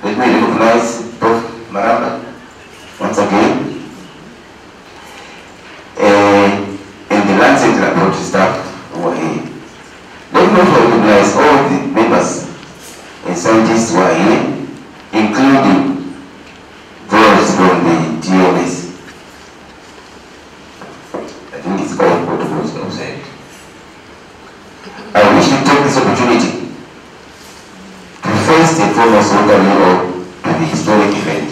let me recognize Prof. Maramba once again. And the Land Center Approach staff who are here. Let me also recognize all the members and scientists who are here, including those from the TLS. I think it's all protocols outside. I wish to take this opportunity to first and foremost welcome you all to the historic event.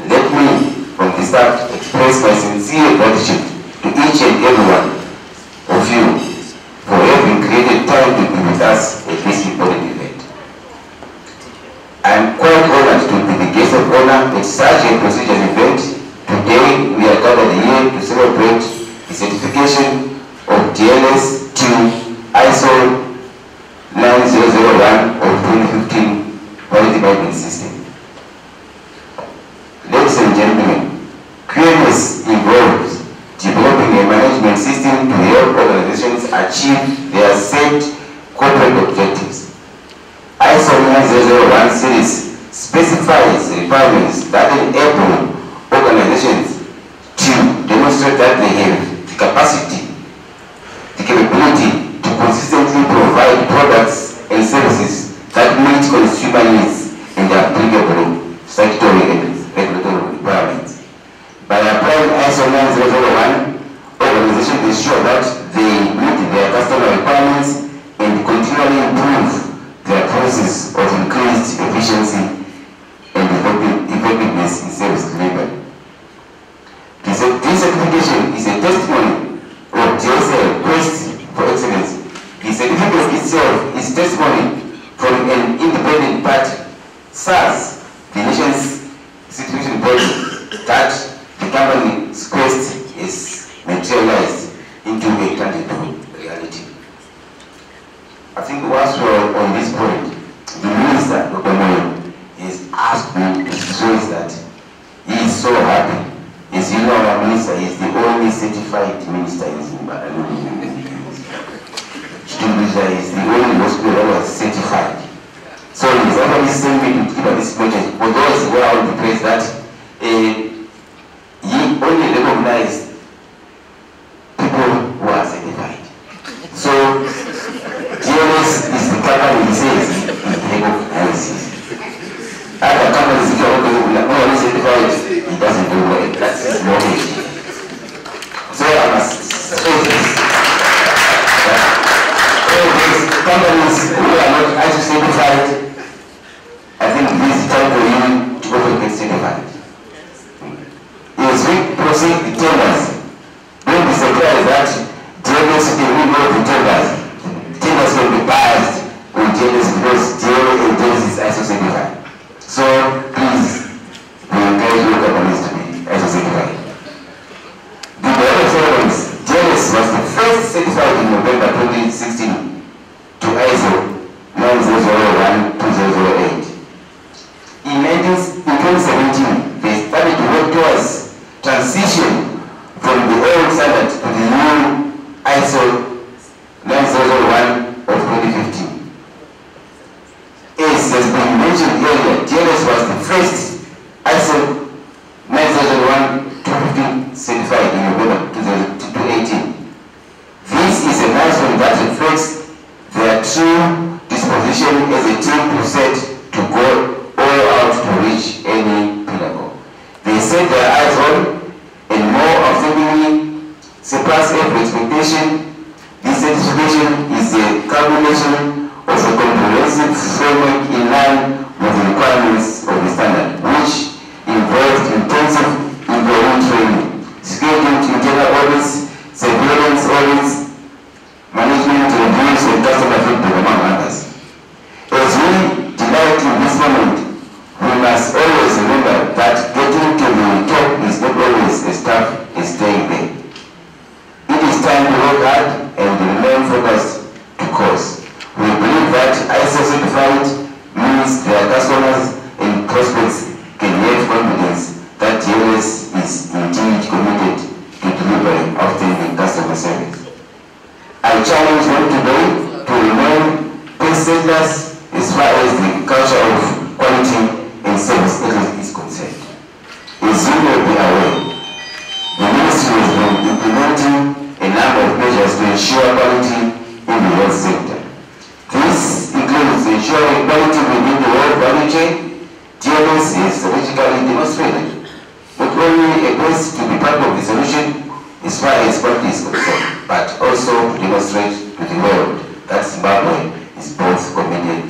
Let me, from the start, express my sincere gratitude to each and every one of you for having created time to be with us at this important event. I am quite honored to be the guest of honor at such a prestigious event. Today, we are gathered here to celebrate the certification of TLS to ISO 9001 of 2015 quality management system. Ladies and gentlemen, QMS involves developing a management system to help organizations achieve their set corporate objectives. ISO 9001 series specifies requirements that enable organizations to demonstrate that they have the capacity, the capability to consistently provide products and services that meet consumer needs and applicable statutory and regulatory requirements. By applying ISO 9001, organizations ensure that they meet their customer requirements and continually improve their process of increased efficiency and effectiveness in service delivery. This certification is a testimony of JSL quest for excellence. The certificate itself is testimony from an independent party, SAS, the nation's certification body, that the company's quest is materialized into a tangible reality. I think once we're on this point, the minister, Dr. Moyo, has asked me to stress that he is so happy. As you know, our minister is the only certified minister in Zimbabwe. Is the companies who are not ISO certified, I think this is time for you to also get certified. Yes, we proceed the tenders. Don't be surprised that DLS will go to tenders. Tenders will be biased with DLS because DLS is ISO certified. So please, we encourage your companies to be ISO certified. The other ceremonies, DLS was the first certified in November 2016 to ISO 9001-2008. In 2017, they started to work towards transition from the old standard to the new ISO 9001 of 2015. As has been mentioned earlier, DLS was the first ISO 9001-2015 certified in November 2018. This is a milestone that reflects their true disposition as a team to set to go all out to reach any pinnacle. They set their eyes on and more outstandingly surpass every expectation. This certification is a culmination of a comprehensive framework in line with the requirements of the standard, which involved intensive employee training, scheduled internal audits, surveillance audits, management reviews, and customer feedback, among others. As we delight in this moment, we must always remember that getting to the top is not always as tough as staying there. It is time to work hard and remain focused to cause. We believe that ISO certified means their customers and prospects can have confidence that DLS is indeed committed to delivering outstanding customer service. I challenge them today to remain pacesetters as far as the culture of quality and service is concerned. As you may be aware, the ministry has been implementing a number of measures to ensure quality in the health sector. This includes ensuring quality within the whole value chain. DLS is strategically demonstrated not only a place to be part of the solution as far as quality is concerned, but also to demonstrate to the world that Zimbabwe is both committed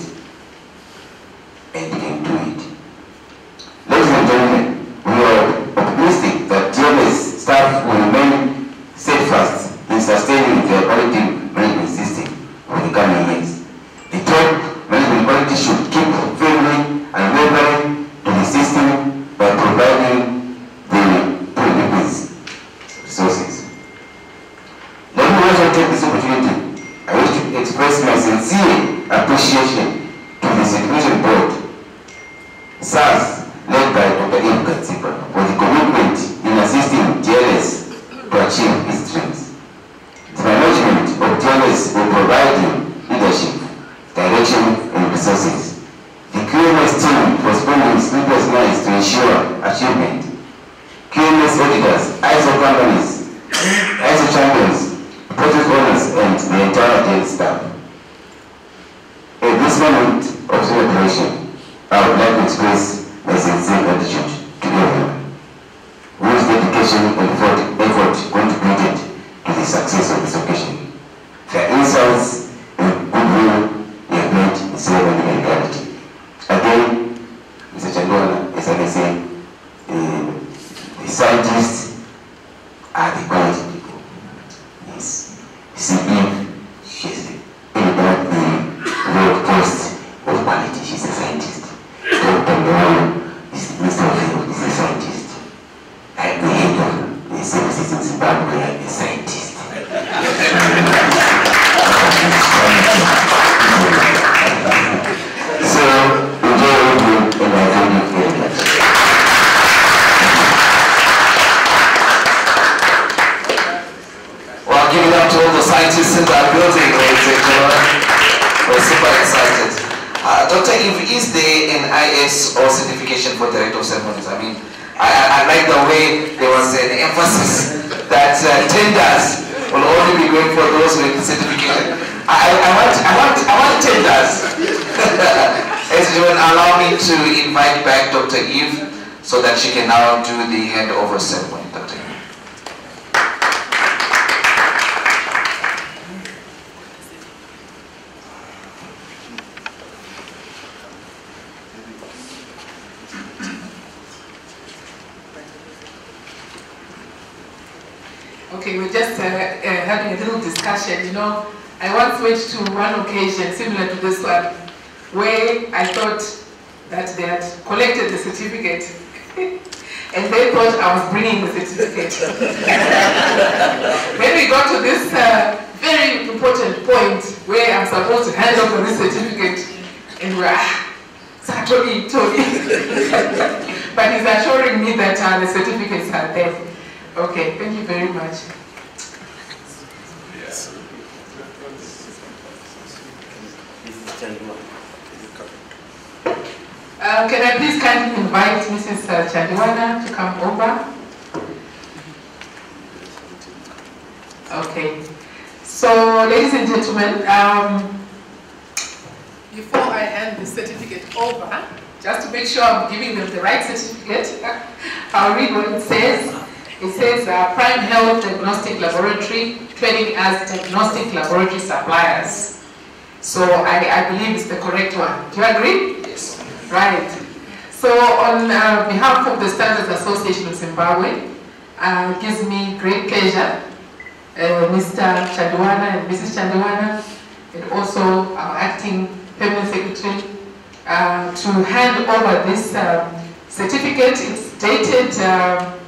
and can do it. Ladies and gentlemen, we are optimistic that DLS staff will remain steadfast in sustaining their quality management system over the coming years. The top management quality should keep firmly and unwavering to the system by providing the prerequisite resources. Let me also take this opportunity. I wish to express my sincere appreciation to the Certification Board, SARS, led by Dr. Kudzi, for the commitment in assisting DLS to achieve its dreams. The management of DLS will provide you leadership, direction, and resources. The QMS team was spending sleepless nights to ensure achievement. QMS auditors, ISO companies, ISO champions, project owners, and the entire DLS staff. At this moment of celebration, I would like to express my sincere gratitude to everyone whose dedication and effort contributed to the success of this occasion. Their insights and goodwill have made the ceremony a reality. Again, Mr. Chandwana, as I say, the scientists are the quality people. Yes. See, if she's about the road post of quality, she's a scientist. Dr. Moore is the Minister of Health, is a scientist. I'm the head of the services in Zimbabwe, I'm a scientist. So, enjoy all of you, and I thank you very much. Well, give it up to all the scientists in our building, ladies and gentlemen. We're super excited. Dr. Eve, is there an ISO certification for director of ceremonies? I mean, I like the way there was an emphasis that tenders will only be going for those with the certification. I want tenders. Ladies and gentlemen, allow me to invite back Dr. Eve so that she can now do the handover ceremony. Dr. Eve. Okay, we're just having a little discussion. You know, I once went to one occasion similar to this one, where I thought that they had collected the certificate, and they thought I was bringing the certificate. When we got to this very important point where I'm supposed to hand over this certificate, and we're Tony. But he's assuring me that the certificates are there. Okay, thank you very much. Yes. Can I please kindly invite Mrs. Chandiwana to come over? Okay. So, ladies and gentlemen, before I hand the certificate over, just to make sure I'm giving them the right certificate, I'll read what it says. It says Prime Health Diagnostic Laboratory, trading as Diagnostic Laboratory Suppliers. So I believe it's the correct one. Do you agree? Yes. Right. So on behalf of the Standards Association of Zimbabwe, it gives me great pleasure, Mr. Chandiwana and Mrs. Chandiwana, and also our acting permanent secretary, to hand over this certificate. It's dated,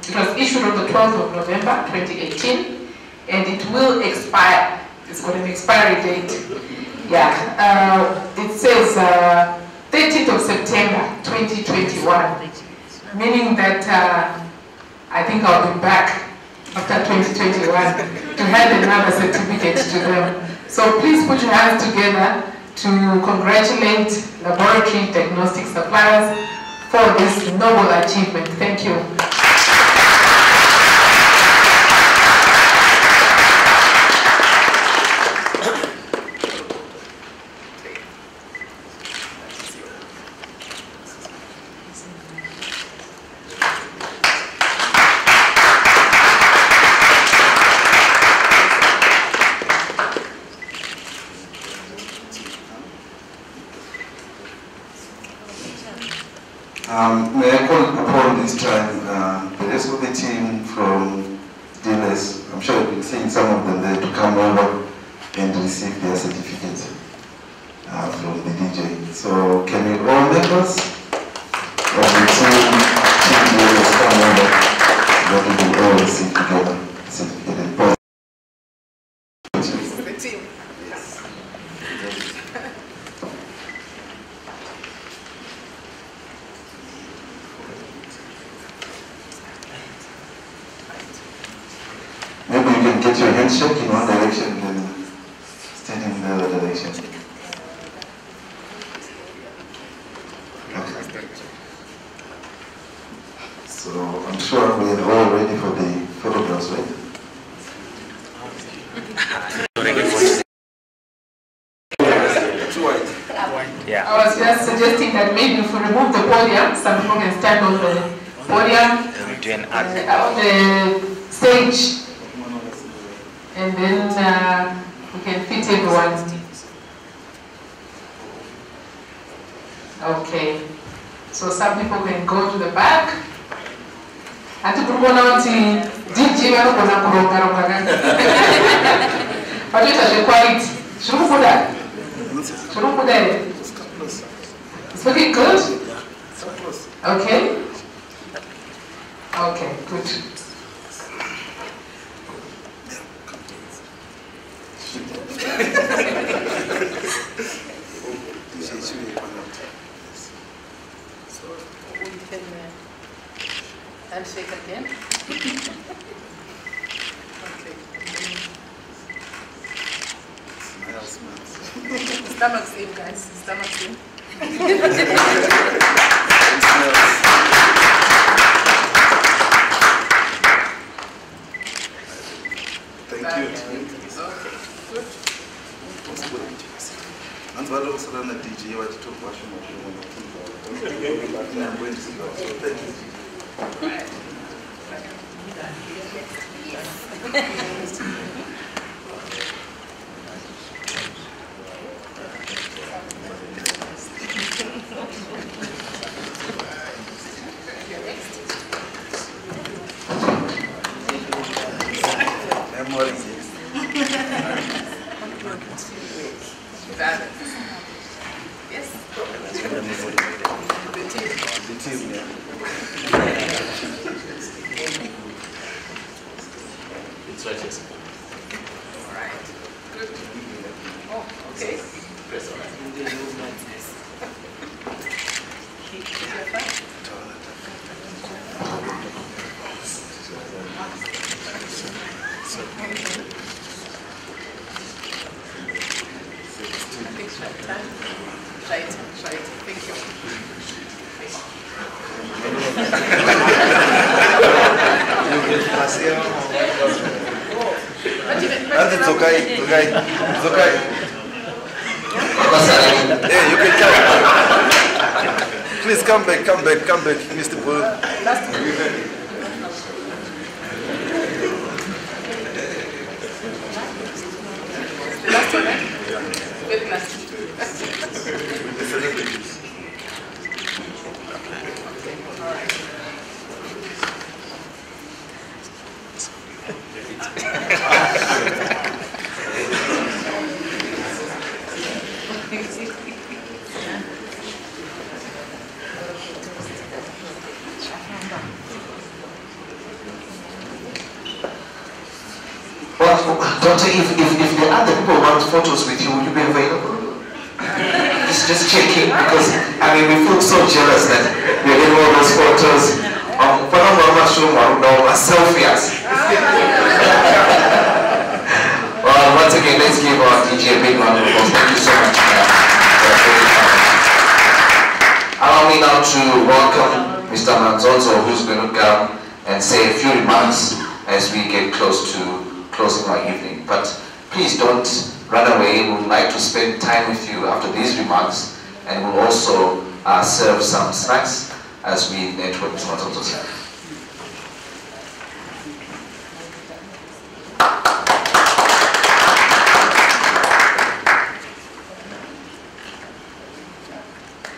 it was issued on the 12th of November 2018, and it will expire. It's got an expiry date. Yeah, it says 13th of September 2021, meaning that I think I'll be back after 2021 to hand another certificate to them. So please put your hands together to congratulate laboratory diagnostic suppliers for this noble achievement. Thank you. May I call upon this time the rest of the team from DLS, I'm sure you've been seeing some of them there, to come over and receive their certificate from the DJ. So can we all members of the team DLS come over so that we will all receive together the certificate and post. The team. Maybe you can get your handshake in one direction and then stand in the other direction. Okay. So I'm sure we're all ready for the photographs, right? I was just suggesting that maybe if we remove the podium, some people can stand on the podium, on the stage, and then we can fit everyone. Okay, so some people can go to the back. I think we're going to DJ, we're going to but it is quite. Should we put that? It's looking good? Okay. Okay, good. So we can handshake again. Okay. Stomach's in, guys. Stomach's in. Thank you. And what also done the DJ, what you took washing machine. I'm going to see that. So thank you. others. Yes. The team, yeah. It's right here. All right. Good. Oh, okay. Press on it. Try it. Thank you. And it's okay. Yeah, you can come. Please come back, Mr. Bull. Last one, right? Very last. Well, Doctor, if the other people want photos with you, will you be available? just checking, because I mean we feel so jealous that we're getting all those photos. Selfies. Well, once again, let's give our DJ a big round of applause. Thank you so much. Allow me now to welcome Mr. Manzozo, who's going to come and say a few remarks as we get close to closing our evening. But please don't run away. We would like to spend time with you after these remarks, and we'll also serve some snacks as we network with Manzozo.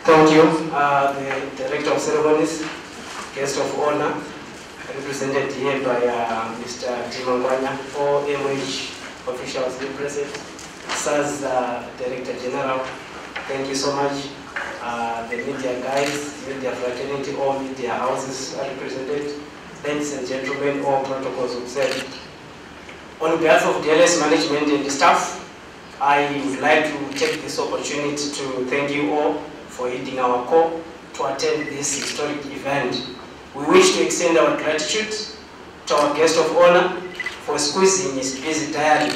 Thank you, the Director of Ceremonies, Guest of Honor, represented here by Mr. Timangwanya, all MH officials present, SARS Director General, thank you so much. The media guys, media fraternity, all media houses are represented, ladies and gentlemen, all protocols observed. On behalf of DLS management and staff, I would like to take this opportunity to thank you all for heeding our call to attend this historic event. We wish to extend our gratitude to our guest of honor for squeezing his busy diary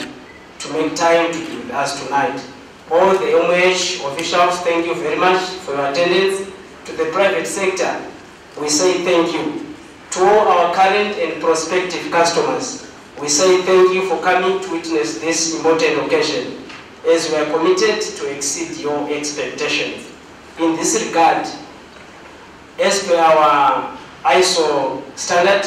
to make time to be with us tonight. All the MH officials, thank you very much for your attendance. To the private sector, we say thank you. To all our current and prospective customers, we say thank you for coming to witness this important occasion, as we are committed to exceed your expectations. In this regard, as per our ISO standard,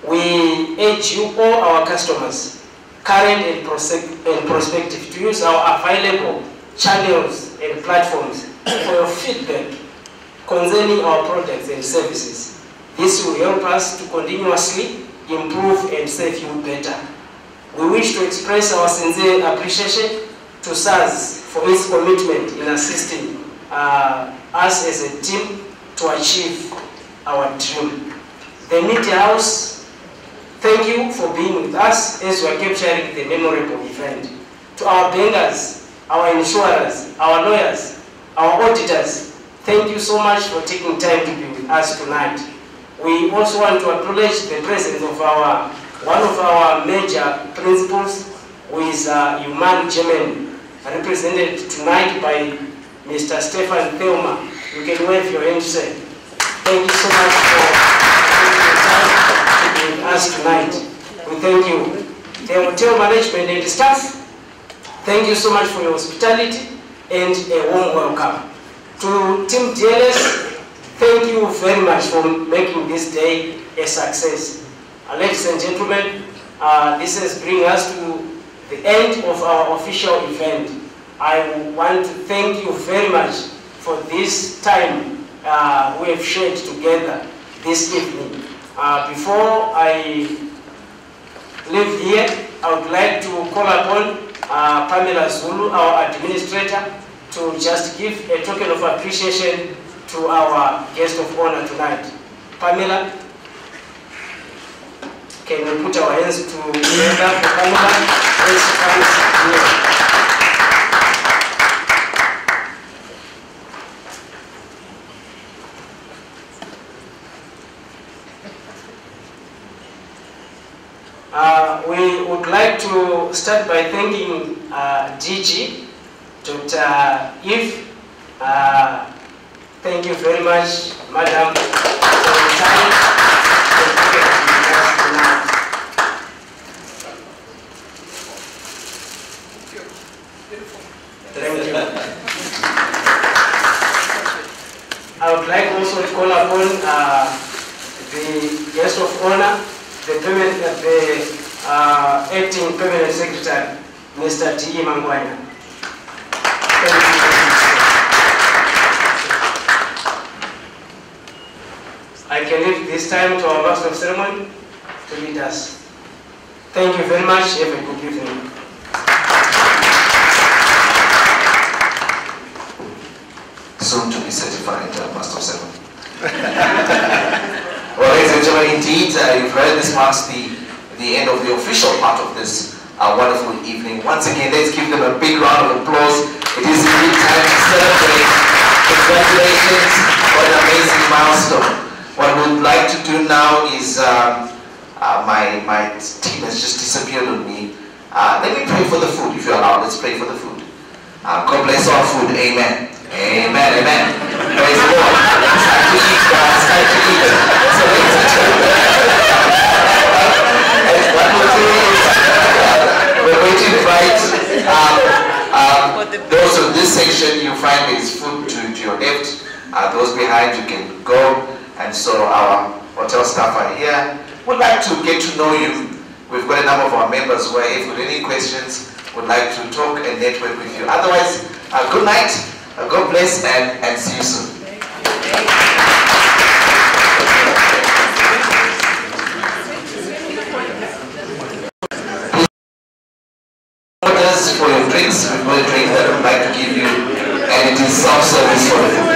we urge you, all our customers, current and prospective, to use our available channels and platforms for your feedback concerning our products and services. This will help us to continuously improve and serve you better. We wish to express our sincere appreciation to SARS for its commitment in assisting us as a team to achieve our dream. The Media House, thank you for being with us as we are capturing the memorable event. To our bankers, our insurers, our lawyers, our auditors, thank you so much for taking time to be with us tonight. We also want to acknowledge the presence of one of our major principals, who is Human German, represented tonight by Mr. Stefan Thelma. You can wave your hand, sir. Thank you so much for taking the time to be with us tonight. We thank you. The hotel management and staff, thank you so much for your hospitality and a warm welcome. To Team DLS, thank you very much for making this day a success. Ladies and gentlemen, this has brought us to the end of our official event. I want to thank you very much for this time we have shared together this evening. Before I leave here, I would like to call upon Pamela Zulu, our administrator, to just give a token of appreciation to our guest of honor tonight. Pamela, can we put our hands together for Pamela when she comes here? We would like to start by thanking DG, Dr. Eve. Thank you very much, Madam, for the time. Thank you. I would like also to call upon the guest of honor, the acting permanent secretary, Mr. T. Mangwanya. I can leave this time to our master of ceremony to lead us. Thank you very much. Have a good evening. Soon to be certified master of ceremony. Well, ladies and gentlemen, indeed, you've heard this marks the end of the official part of this wonderful evening. Once again, let's give them a big round of applause. It is indeed time to celebrate. Congratulations, what an amazing milestone. What we would like to do now is, my team has just disappeared on me. Let me pray for the food, if you're allowed. Let's pray for the food. God bless our food. Amen. Amen. Amen. Praise the Lord. It's time to eat, guys. It's time to eat. So ladies and gentlemen, what we'll do is we're going to invite those of this section. You find there's food to your left. Those behind you can go. And so our hotel staff are here. We'd like to get to know you. We've got a number of our members who are here. If you have any questions, would like to talk and network with you. Otherwise, good night, God bless, and see you soon. Orders for your drinks. We've got a drink that we'd like to give you, and it is self-service for the food.